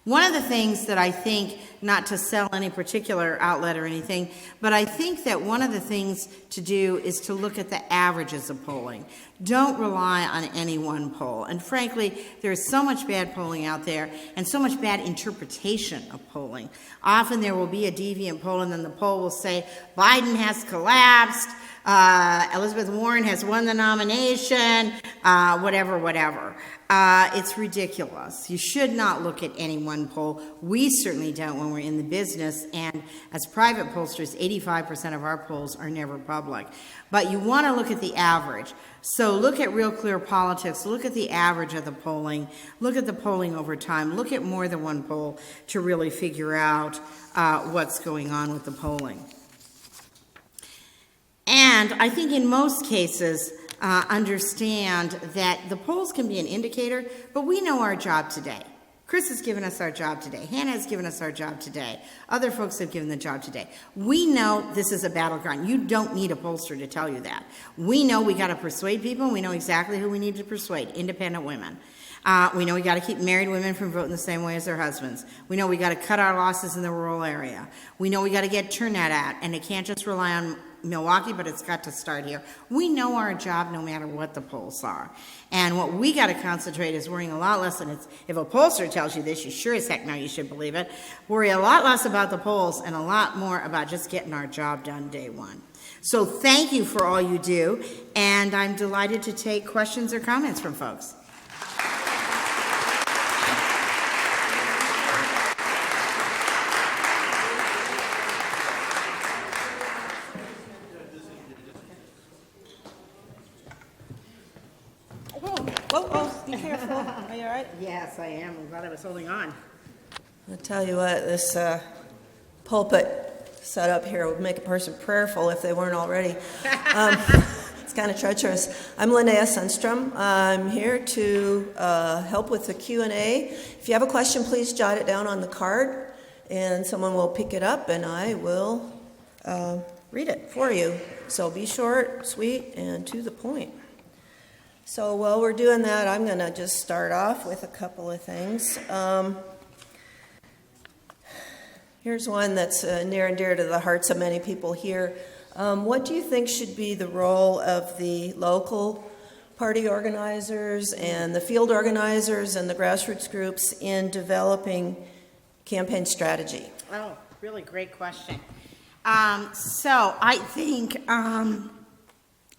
One of the things that I think, not to sell any particular outlet or anything, but I think that one of the things to do is to look at the averages of polling. Don't rely on any one poll. And frankly, there's so much bad polling out there and so much bad interpretation of polling. Often there will be a deviant poll, and then the poll will say, Biden has collapsed, Elizabeth Warren has won the nomination, whatever. It's ridiculous. You should not look at any one poll. We certainly don't when we're in the business, and as private pollsters, 85% of our polls are never public. But you want to look at the average. So look at Real Clear Politics, look at the average of the polling, look at the polling over time, look at more than one poll to really figure out what's going on with the polling. And I think in most cases, understand that the polls can be an indicator, but we know our job today. Chris has given us our job today. Hannah has given us our job today. Other folks have given the job today. We know this is a battleground. You don't need a pollster to tell you that. We know we got to persuade people. We know exactly who we need to persuade, independent women. We know we got to keep married women from voting the same way as their husbands. We know we got to cut our losses in the rural area. We know we got to get turnout out, and it can't just rely on Milwaukee, but it's got to start here. We know our job no matter what the polls are. And what we got to concentrate is worrying a lot less, and it's, if a pollster tells you this, you sure as heck know you should believe it. Worry a lot less about the polls and a lot more about just getting our job done day one. So thank you for all you do, and I'm delighted to take questions or comments from folks. Be careful. Are you all right? Yes, I am. I'm glad I was holding on. I'll tell you what, this pulpit set up here would make a person prayerful if they weren't already. It's kind of treacherous. I'm Linnea Sundstrom. I'm here to help with the Q&A. If you have a question, please jot it down on the card, and someone will pick it up, and I will read it for you. So be short, sweet, and to the point. So while we're doing that, I'm going to just start off with a couple of things. Here's one that's near and dear to the hearts of many people here. What do you think should be the role of the local party organizers and the field organizers and the grassroots groups in developing campaign strategy? Oh, really great question. So I think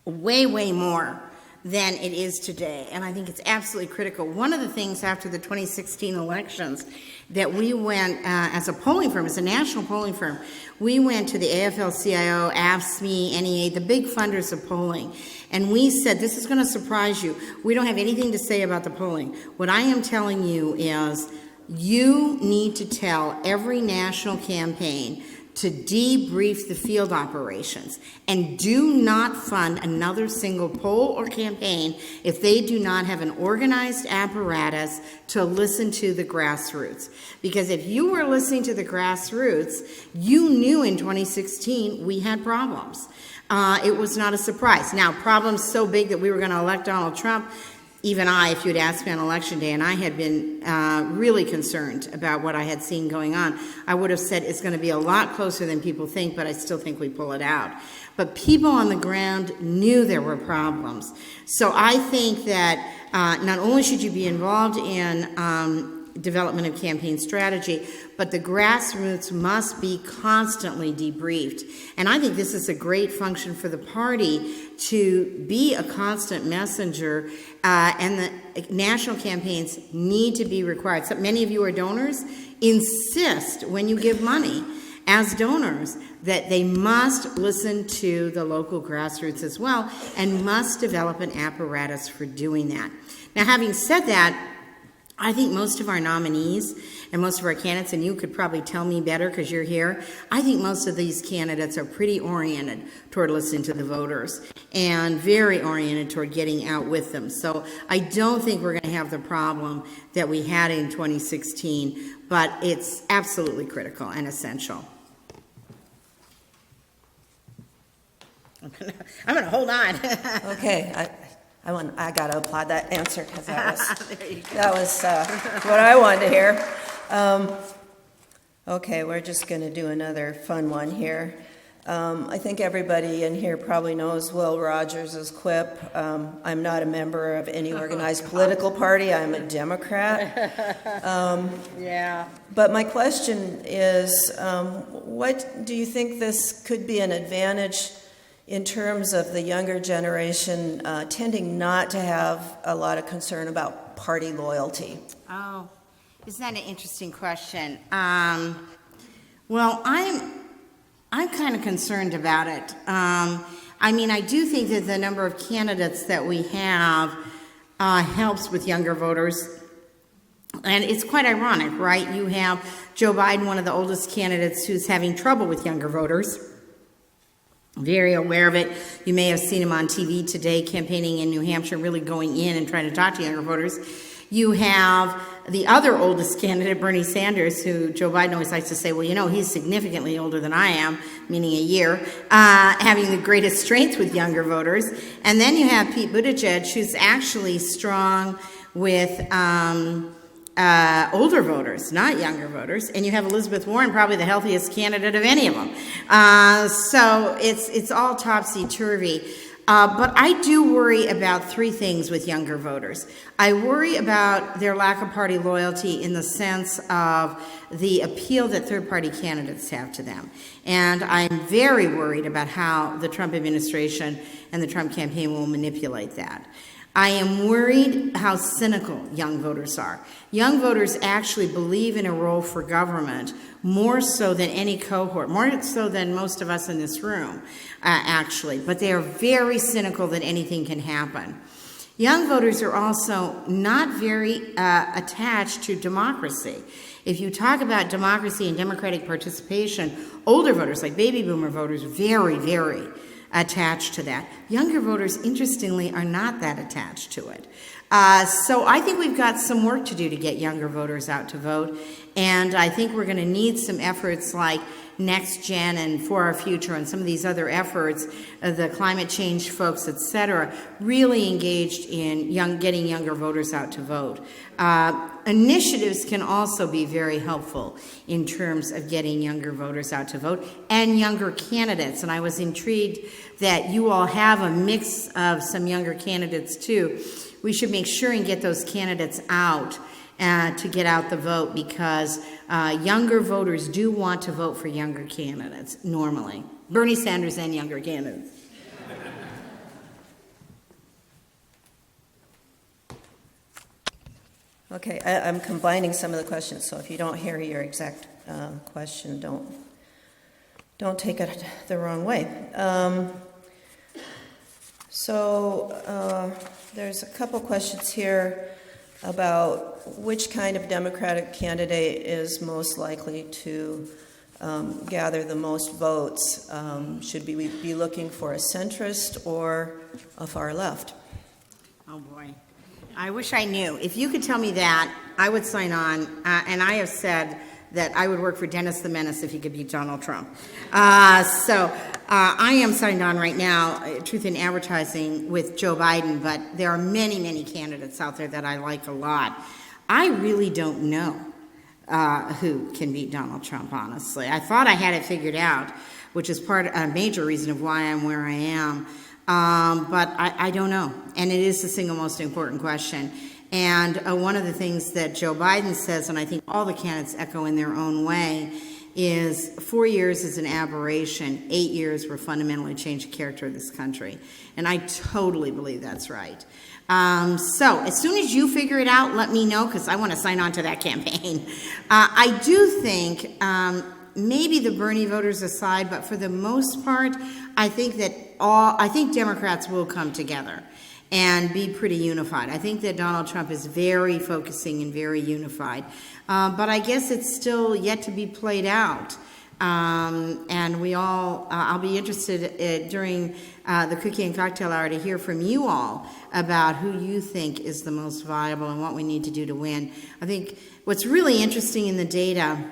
way more than it is today, and I think it's absolutely critical. One of the things after the 2016 elections that we went, as a polling firm, as a national polling firm, we went to the AFL-CIO, AFSCME, NEA, the big funders of polling, and we said, this is going to surprise you. We don't have anything to say about the polling. What I am telling you is you need to tell every national campaign to debrief the field operations, and do not fund another single poll or campaign if they do not have an organized apparatus to listen to the grassroots. Because if you were listening to the grassroots, you knew in 2016 we had problems. It was not a surprise. Now, problems so big that we were going to elect Donald Trump, even I, if you'd asked me on election day, and I had been really concerned about what I had seen going on, I would have said it's going to be a lot closer than people think, but I still think we pull it out. But people on the ground knew there were problems. So I think that not only should you be involved in development of campaign strategy, but the grassroots must be constantly debriefed. And I think this is a great function for the party to be a constant messenger, and the national campaigns need to be required. So many of you are donors. Insist when you give money as donors that they must listen to the local grassroots as well, and must develop an apparatus for doing that. Now, having said that, I think most of our nominees and most of our candidates, and you could probably tell me better because you're here, I think most of these candidates are pretty oriented toward listening to the voters and very oriented toward getting out with them. So I don't think we're going to have the problem that we had in 2016, but it's absolutely critical and essential. I'm going to hold on. Okay, I got to applaud that answer because that was what I wanted to hear. Okay, we're just going to do another fun one here. I think everybody in here probably knows Will Rogers' quip, I'm not a member of any organized political party, I'm a Democrat. Yeah. But my question is, what do you think this could be an advantage in terms of the younger generation tending not to have a lot of concern about party loyalty? Oh, isn't that an interesting question? Well, I'm kind of concerned about it. I mean, I do think that the number of candidates that we have helps with younger voters. And it's quite ironic, right? You have Joe Biden, one of the oldest candidates, who's having trouble with younger voters. very aware of it. You may have seen him on TV today campaigning in New Hampshire, really going in and trying to talk to younger voters. You have the other oldest candidate, Bernie Sanders, who Joe Biden always likes to say, well, you know, he's significantly older than I am, meaning a year, having the greatest strength with younger voters. And then you have Pete Buttigieg, who's actually strong with older voters, not younger voters. And you have Elizabeth Warren, probably the healthiest candidate of any of them. So it's all topsy-turvy. But I do worry about three things with younger voters. I worry about their lack of party loyalty in the sense of the appeal that third-party candidates have to them. And I'm very worried about how the Trump administration and the Trump campaign will manipulate that. I am worried how cynical young voters are. Young voters actually believe in a role for government more so than any cohort, more so than most of us in this room, actually. But they are very cynical that anything can happen. Young voters are also not very attached to democracy. If you talk about democracy and democratic participation, older voters, like baby boomer voters, very, very attached to that. Younger voters, interestingly, are not that attached to it. So I think we've got some work to do to get younger voters out to vote, and I think we're going to need some efforts like Next Gen and For Our Future and some of these other efforts, the climate change folks, et cetera, really engaged in getting younger voters out to vote. Initiatives can also be very helpful in terms of getting younger voters out to vote and younger candidates. And I was intrigued that you all have a mix of some younger candidates too. We should make sure and get those candidates out to get out the vote, because younger voters do want to vote for younger candidates normally. Bernie Sanders and younger candidates. Okay, I'm combining some of the questions, so if you don't hear your exact question, don't take it the wrong way. There's a couple questions here about which kind of Democratic candidate is most likely to gather the most votes. Should we be looking for a centrist or a far left? Oh boy. I wish I knew. If you could tell me that, I would sign on. And I have said that I would work for Dennis the Menace if he could beat Donald Trump. I am signed on right now, Truth in Advertising, with Joe Biden, but there are many, many candidates out there that I like a lot. I really don't know who can beat Donald Trump, honestly. I thought I had it figured out, which is a major reason of why I'm where I am. But I don't know. And it is the single most important question. And one of the things that Joe Biden says, and I think all the candidates echo in their own way, is 4 years is an aberration. 8 years will fundamentally change the character of this country. And I totally believe that's right. So as soon as you figure it out, let me know, because I want to sign on to that campaign. I do think maybe the Bernie voters aside, but for the most part, I think Democrats will come together and be pretty unified. I think that Donald Trump is very focusing and very unified. But I guess it's still yet to be played out. And I'll be interested during the cookie and cocktail hour to hear from you all about who you think is the most viable and what we need to do to win. I think what's really interesting in the data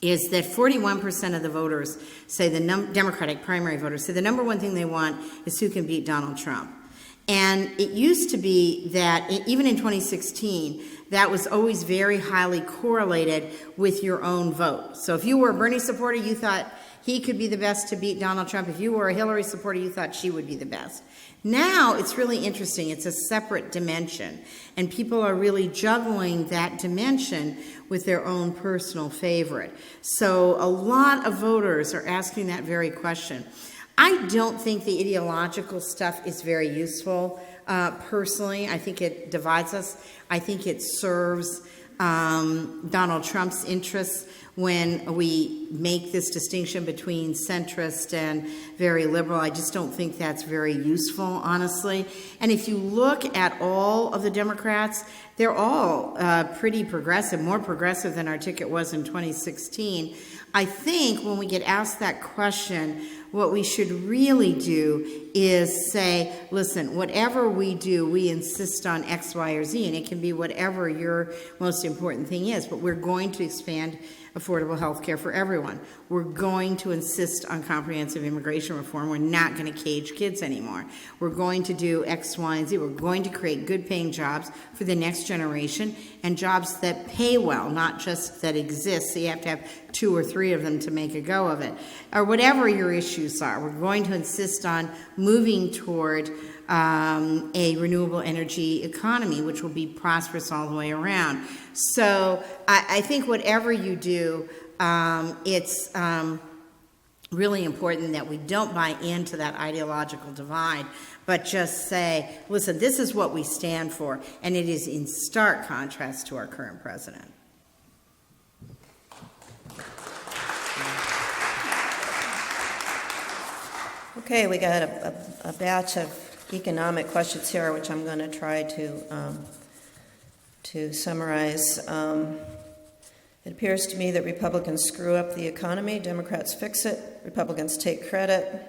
is that 41% of the voters say, Democratic primary voters say the number one thing they want is who can beat Donald Trump. And it used to be that, even in 2016, that was always very highly correlated with your own vote. So if you were a Bernie supporter, you thought he could be the best to beat Donald Trump. If you were a Hillary supporter, you thought she would be the best. Now it's really interesting. It's a separate dimension. And people are really juggling that dimension with their own personal favorite. So a lot of voters are asking that very question. I don't think the ideological stuff is very useful, personally. I think it divides us. I think it serves Donald Trump's interests when we make this distinction between centrist and very liberal. I just don't think that's very useful, honestly. And if you look at all of the Democrats, they're all pretty progressive, more progressive than our ticket was in 2016. I think when we get asked that question, what we should really do is say, listen, whatever we do, we insist on X, Y, or Z, and it can be whatever your most important thing is, but we're going to expand affordable health care for everyone. We're going to insist on comprehensive immigration reform. We're not going to cage kids anymore. We're going to do X, Y, and Z. We're going to create good-paying jobs for the next generation and jobs that pay well, not just that exist, so you have to have 2 or 3 of them to make a go of it. Or whatever your issues are, we're going to insist on moving toward a renewable energy economy, which will be prosperous all the way around. So I think whatever you do, it's really important that we don't buy into that ideological divide, but just say, listen, this is what we stand for, and it is in stark contrast to our current president. Okay, we got a batch of economic questions here, which I'm going to try to summarize. It appears to me that Republicans screw up the economy, Democrats fix it, Republicans take credit,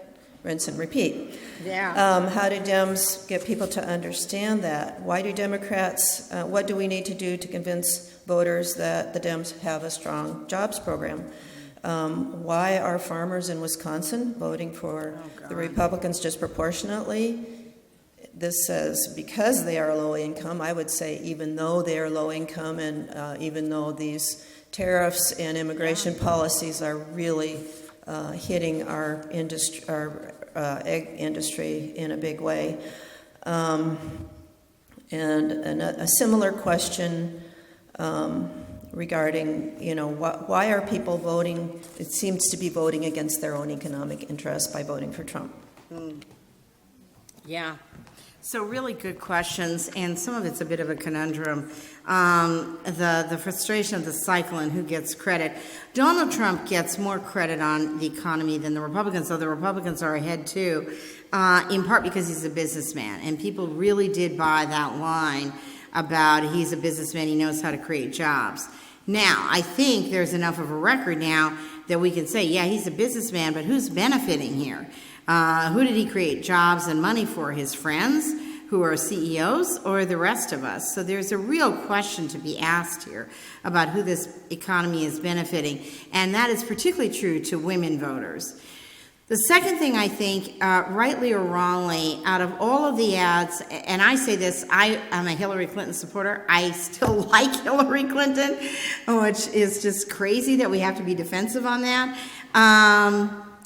rinse and repeat. Yeah. How do Dems get people to understand that? Why do Democrats, what do we need to do to convince voters that the Dems have a strong jobs program? Why are farmers in Wisconsin voting for the Republicans disproportionately? This says because they are low income. I would say even though they are low income and even though these tariffs and immigration policies are really hitting our industry, our egg industry in a big way. And a similar question regarding, why are people voting? It seems to be voting against their own economic interests by voting for Trump. Yeah. So really good questions, and some of it's a bit of a conundrum. The frustration of the cycle and who gets credit. Donald Trump gets more credit on the economy than the Republicans, though the Republicans are ahead too, in part because he's a businessman, and people really did buy that line about he's a businessman, he knows how to create jobs. Now, I think there's enough of a record now that we can say, yeah, he's a businessman, but who's benefiting here? Who did he create jobs and money for? His friends, who are CEOs, or the rest of us? So there's a real question to be asked here about who this economy is benefiting, and that is particularly true to women voters. The second thing I think, rightly or wrongly, out of all of the ads, and I say this, I'm a Hillary Clinton supporter. I still like Hillary Clinton, which is just crazy that we have to be defensive on that.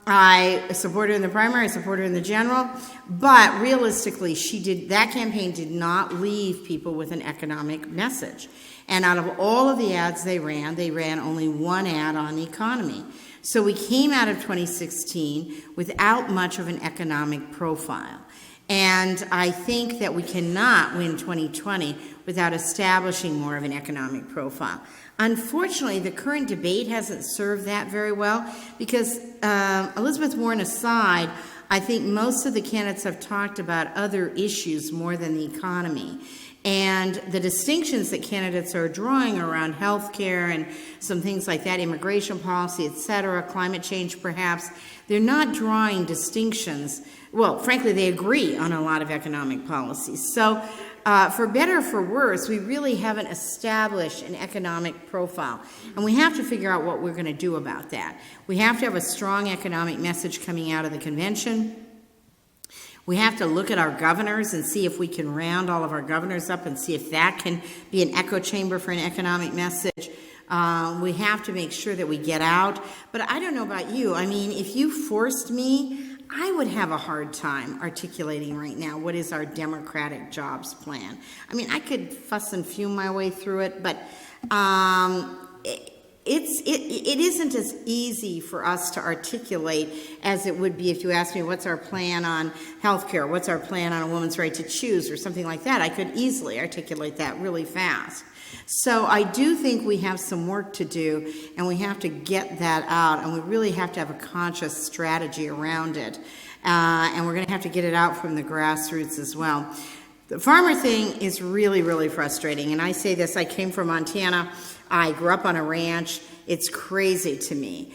I support her in the primary, I support her in the general, but realistically, that campaign did not leave people with an economic message. And out of all of the ads they ran only one ad on the economy. So we came out of 2016 without much of an economic profile. And I think that we cannot win 2020 without establishing more of an economic profile. Unfortunately, the current debate hasn't served that very well because, Elizabeth Warren aside, I think most of the candidates have talked about other issues more than the economy. And the distinctions that candidates are drawing around health care and some things like that, immigration policy, et cetera, climate change perhaps, they're not drawing distinctions. Well, frankly, they agree on a lot of economic policies. So for better or for worse, we really haven't established an economic profile. And we have to figure out what we're going to do about that. We have to have a strong economic message coming out of the convention. We have to look at our governors and see if we can round all of our governors up and see if that can be an echo chamber for an economic message. We have to make sure that we get out. But I don't know about you. I mean, if you forced me, I would have a hard time articulating right now what is our democratic jobs plan. I mean, I could fuss and fume my way through it, but it isn't as easy for us to articulate as it would be if you asked me what's our plan on health care, what's our plan on a woman's right to choose, or something like that. I could easily articulate that really fast. So I do think we have some work to do, and we have to get that out, and we really have to have a conscious strategy around it. And we're going to have to get it out from the grassroots as well. The farmer thing is really, really frustrating, and I say this, I came from Montana. I grew up on a ranch. It's crazy to me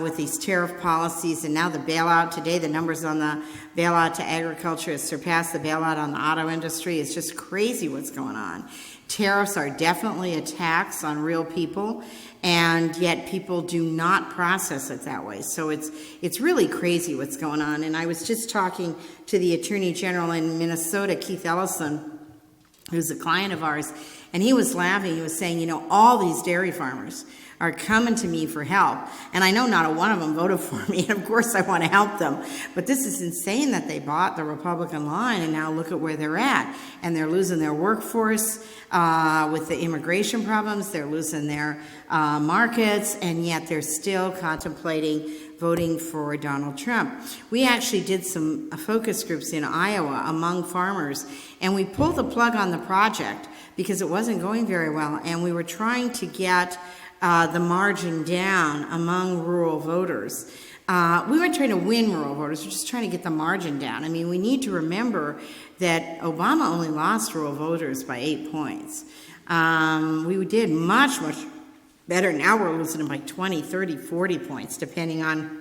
with these tariff policies, and now the bailout. Today, the numbers on the bailout to agriculture has surpassed the bailout on the auto industry. It's just crazy what's going on. Tariffs are definitely a tax on real people, and yet people do not process it that way. So it's really crazy what's going on. And I was just talking to the Attorney General in Minnesota, Keith Ellison, who's a client of ours, and he was laughing. He was saying, you know, all these dairy farmers are coming to me for help, and I know not a one of them voted for me, and of course I want to help them, but this is insane that they bought the Republican line, and now look at where they're at, and they're losing their workforce with the immigration problems, they're losing their markets, and yet they're still contemplating voting for Donald Trump. We actually did some focus groups in Iowa among farmers, and we pulled the plug on the project because it wasn't going very well, and we were trying to get the margin down among rural voters. We weren't trying to win rural voters, we're just trying to get the margin down. I mean, we need to remember that Obama only lost rural voters by 8 points. We did much, much better. Now we're losing them by 20, 30, 40 points, depending on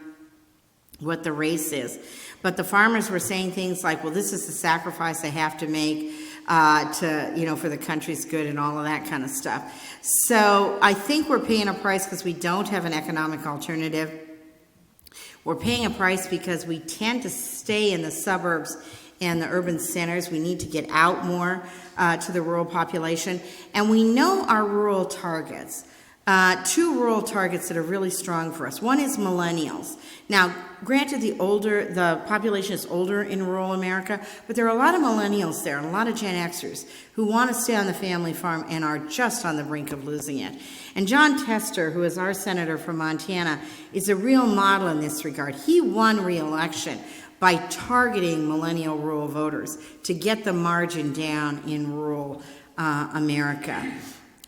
what the race is. But the farmers were saying things like, well, this is the sacrifice I have to make for the country's good and all of that kind of stuff. So I think we're paying a price because we don't have an economic alternative. We're paying a price because we tend to stay in the suburbs and the urban centers. We need to get out more to the rural population. And we know our rural targets. Two rural targets that are really strong for us. One is millennials. Now, granted, the population is older in rural America, but there are a lot of millennials there and a lot of Gen Xers who want to stay on the family farm and are just on the brink of losing it. And John Tester, who is our senator from Montana, is a real model in this regard. He won re-election by targeting millennial rural voters to get the margin down in rural America.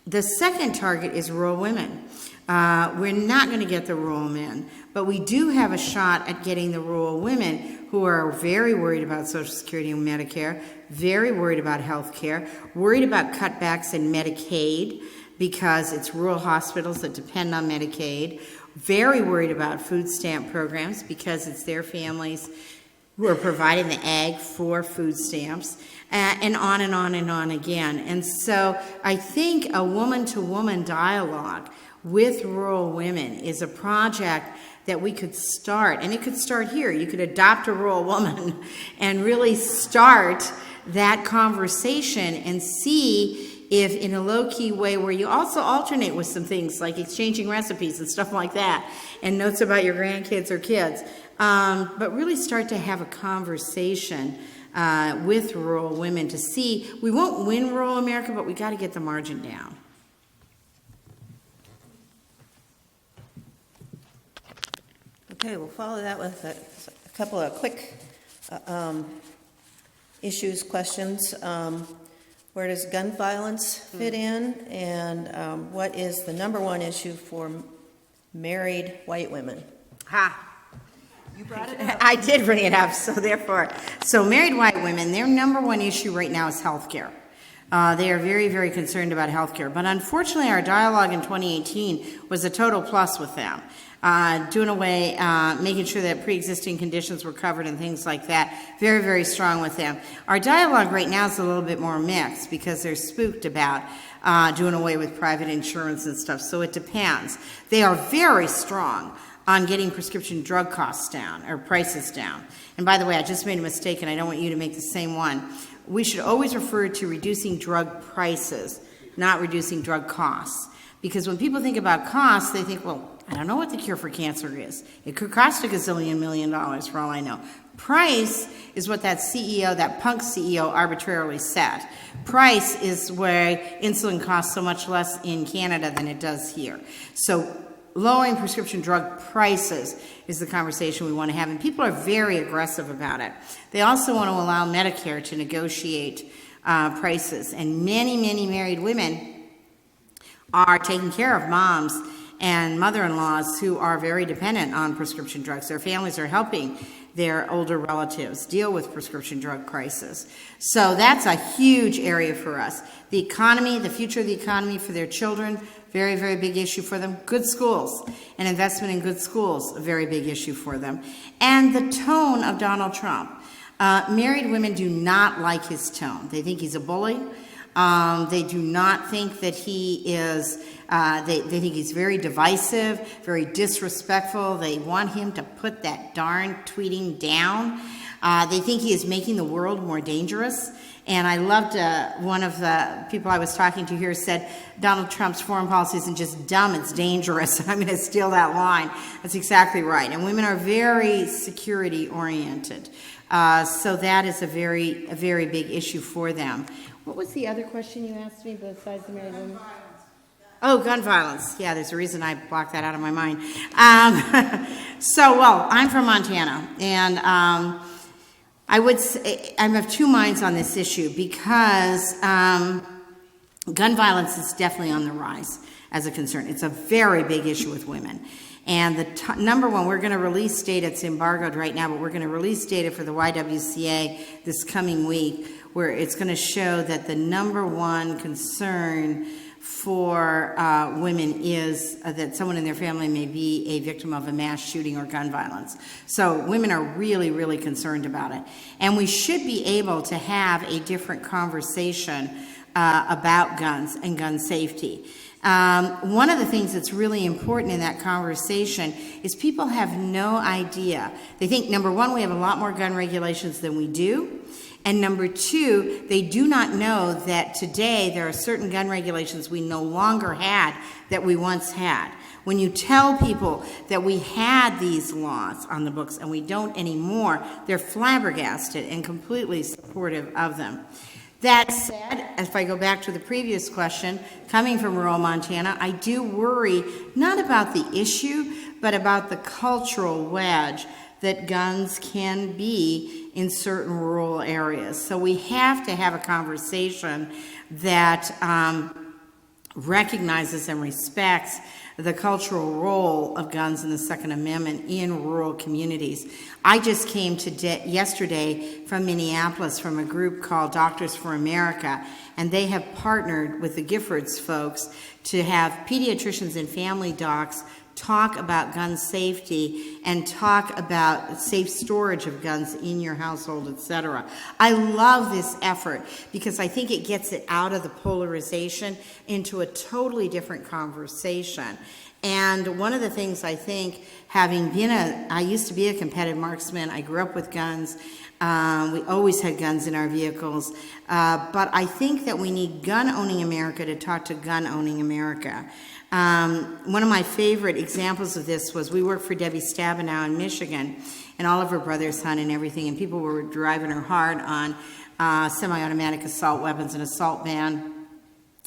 The second target is rural women. We're not going to get the rural men, but we do have a shot at getting the rural women who are very worried about Social Security and Medicare, very worried about health care, worried about cutbacks in Medicaid because it's rural hospitals that depend on Medicaid, very worried about food stamp programs because it's their families who are providing the ag for food stamps, and on and on and on again. And so I think a woman-to-woman dialogue with rural women is a project that we could start, and it could start here. You could adopt a rural woman and really start that conversation and see if in a low-key way where you also alternate with some things like exchanging recipes and stuff like that and notes about your grandkids or kids, but really start to have a conversation with rural women to see, we won't win rural America, but we got to get the margin down. Okay, we'll follow that with a couple of quick questions. Where does gun violence fit in? And what is the number one issue for married white women? Ha! You brought it up. I did bring it up, so married white women, their number one issue right now is health care. They are very, very concerned about health care. But unfortunately, our dialogue in 2018 was a total plus with them. Doing away, making sure that pre-existing conditions were covered and things like that. Very, very strong with them. Our dialogue right now is a little bit more mixed because they're spooked about doing away with private insurance and stuff, so it depends. They are very strong on getting prescription drug costs down, or prices down. And by the way, I just made a mistake, and I don't want you to make the same one. We should always refer to reducing drug prices, not reducing drug costs. Because when people think about costs, they think, well, I don't know what the cure for cancer is. It could cost $1 gazillion million for all I know. Price is what that CEO, that punk CEO, arbitrarily set. Price is where insulin costs so much less in Canada than it does here. So lowering prescription drug prices is the conversation we want to have, and people are very aggressive about it. They also want to allow Medicare to negotiate prices, and many, many married women are taking care of moms and mother-in-laws who are very dependent on prescription drugs. Their families are helping their older relatives deal with prescription drug crisis. So that's a huge area for us. The economy, the future of the economy for their children, very, very big issue for them. Good schools and investment in good schools, a very big issue for them. And the tone of Donald Trump. Married women do not like his tone. They think he's a bully. They do not think that he is, they think he's very divisive, very disrespectful. They want him to put that darn tweeting down. They think he is making the world more dangerous. And I loved one of the people I was talking to here said, Donald Trump's foreign policy isn't just dumb, it's dangerous. I'm going to steal that line. That's exactly right. And women are very security oriented. So that is a very big issue for them. What was the other question you asked me besides the married women? Oh, gun violence. Yeah, there's a reason I blocked that out of my mind. Well, I'm from Montana, and I would say I'm of two minds on this issue because gun violence is definitely on the rise as a concern. It's a very big issue with women. And the number one, we're going to release data, it's embargoed right now, but we're going to release data for the YWCA this coming week, where it's going to show that the number one concern for women is that someone in their family may be a victim of a mass shooting or gun violence. So women are really, really concerned about it. And we should be able to have a different conversation about guns and gun safety. One of the things that's really important in that conversation is people have no idea. They think, number one, we have a lot more gun regulations than we do. And number two, they do not know that today there are certain gun regulations we no longer had that we once had. When you tell people that we had these laws on the books and we don't anymore, they're flabbergasted and completely supportive of them. That said, if I go back to the previous question, coming from rural Montana, I do worry not about the issue, but about the cultural wedge that guns can be in certain rural areas. So we have to have a conversation that recognizes and respects the cultural role of guns in the Second Amendment in rural communities. I just came yesterday from Minneapolis from a group called Doctors for America, and they have partnered with the Giffords folks to have pediatricians and family docs talk about gun safety and talk about safe storage of guns in your household, etc. I love this effort because I think it gets it out of the polarization into a totally different conversation. And one of the things I think, I used to be a competitive marksman, I grew up with guns, we always had guns in our vehicles, but I think that we need Gun Owning America to talk to Gun Owning America. One of my favorite examples of this was we worked for Debbie Stabenow in Michigan, and all of her brothers hunt and everything, and people were driving her hard on semi-automatic assault weapons and assault ban.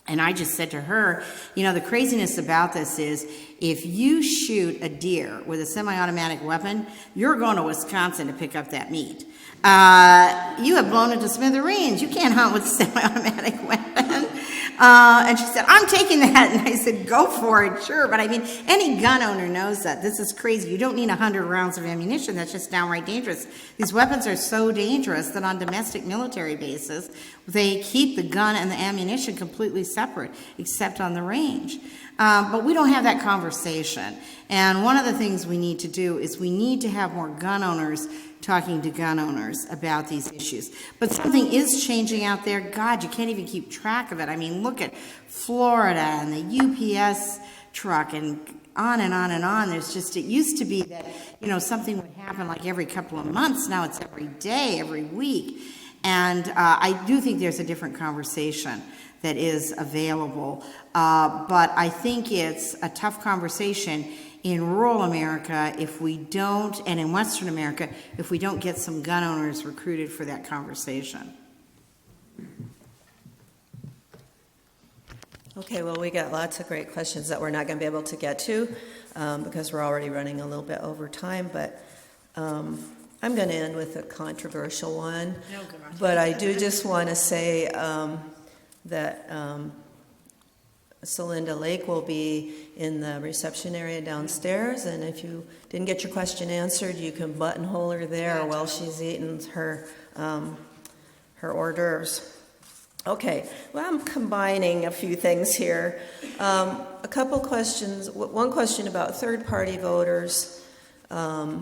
And I just said to her, the craziness about this is if you shoot a deer with a semi-automatic weapon, you're going to Wisconsin to pick up that meat. You have blown it to smithereens. You can't hunt with a semi-automatic weapon. And she said, I'm taking that. And I said, go for it, sure. But any gun owner knows that. This is crazy. You don't need 100 rounds of ammunition. That's just downright dangerous. These weapons are so dangerous that on domestic military bases, they keep the gun and the ammunition completely separate, except on the range. But we don't have that conversation. And one of the things we need to do is we need to have more gun owners talking to gun owners about these issues. But something is changing out there. God, you can't even keep track of it. Look at Florida and the UPS truck and on and on and on. It used to be that, something would happen like every couple of months. Now it's every day, every week. And I do think there's a different conversation that is available. But I think it's a tough conversation in rural America if we don't, and in Western America, if we don't get some gun owners recruited for that conversation. Okay, well, we got lots of great questions that we're not going to be able to get to because we're already running a little bit over time, but I'm going to end with a controversial one. Oh, gosh. But I do just want to say that Celinda Lake will be in the reception area downstairs, and if you didn't get your question answered, you can buttonhole her there while she's eating her hors d'oeuvres. Okay, well, I'm combining a few things here. A couple questions. One question about third-party voters. A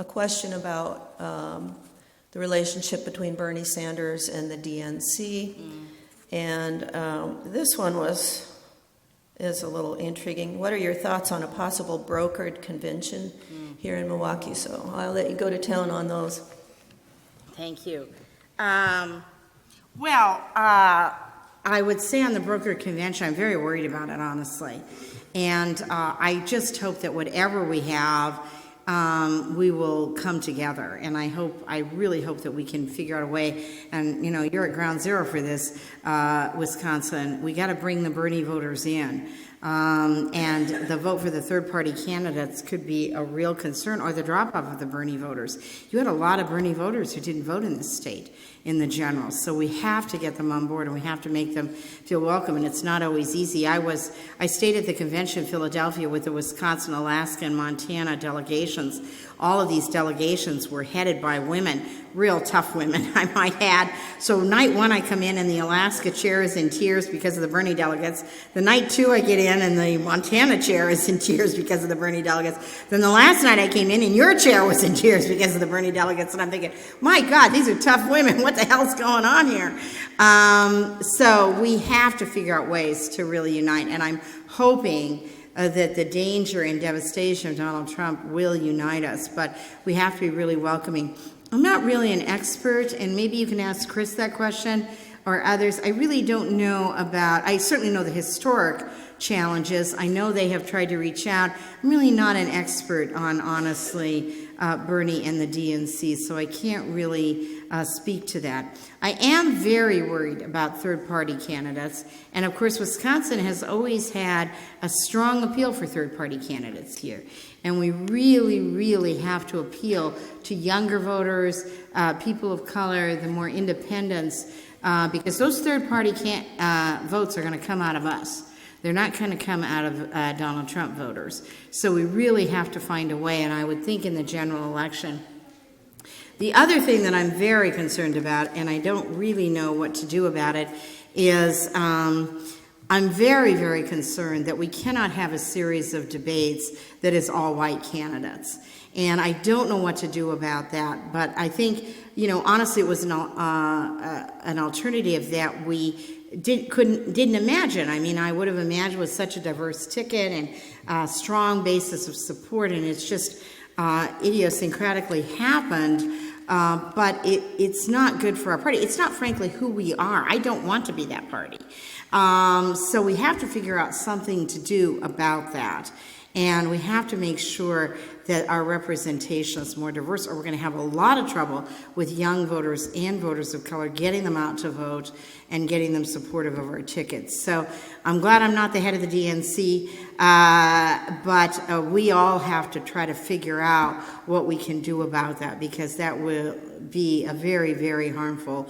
question about the relationship between Bernie Sanders and the DNC. And this one is a little intriguing. What are your thoughts on a possible brokered convention here in Milwaukee? So I'll let you go to town on those. Thank you. I would say on the broker convention, I'm very worried about it, honestly. And I just hope that whatever we have, we will come together. And I really hope that we can figure out a way. And, you know, you're at ground zero for this, Wisconsin. We got to bring the Bernie voters in. And the vote for the third-party candidates could be a real concern, or the drop-off of the Bernie voters. You had a lot of Bernie voters who didn't vote in this state in the general, so we have to get them on board, and we have to make them feel welcome, and it's not always easy. I stayed at the convention in Philadelphia with the Wisconsin, Alaska, and Montana delegations. All of these delegations were headed by women, real tough women, I might add. So night one, I come in, and the Alaska chair is in tears because of the Bernie delegates. The night two, I get in, and the Montana chair is in tears because of the Bernie delegates. Then the last night I came in, and your chair was in tears because of the Bernie delegates. And I'm thinking, my God, these are tough women. What the hell's going on here? So we have to figure out ways to really unite. And I'm hoping that the danger and devastation of Donald Trump will unite us, but we have to be really welcoming. I'm not really an expert, and maybe you can ask Chris that question or others. I really don't know I certainly know the historic challenges. I know they have tried to reach out. I'm really not an expert on, honestly, Bernie and the DNC, so I can't really speak to that. I am very worried about third-party candidates, and of course Wisconsin has always had a strong appeal for third-party candidates here, and we really, really have to appeal to younger voters, people of color, the more independents, because those third-party votes are going to come out of us. They're not going to come out of Donald Trump voters. So we really have to find a way, and I would think in the general election. The other thing that I'm very concerned about, and I don't really know what to do about it, is I'm very, very concerned that we cannot have a series of debates that is all white candidates. And I don't know what to do about that, but I think, you know, honestly, it was an alternative that we didn't imagine. I mean, I would have imagined with such a diverse ticket and a strong basis of support, and it's just idiosyncratically happened, but it's not good for our party. It's not, frankly, who we are. I don't want to be that party. So we have to figure out something to do about that. And we have to make sure that our representation is more diverse, or we're going to have a lot of trouble with young voters and voters of color, getting them out to vote and getting them supportive of our tickets. So I'm glad I'm not the head of the DNC, but we all have to try to figure out what we can do about that, because that will be a very, very harmful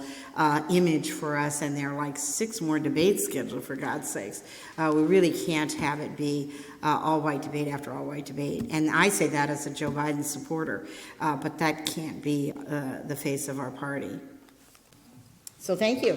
image for us. And there are like 6 more debates scheduled, for God's sakes. We really can't have it be all-white debate after all-white debate. And I say that as a Joe Biden supporter, but that can't be the face of our party. So thank you.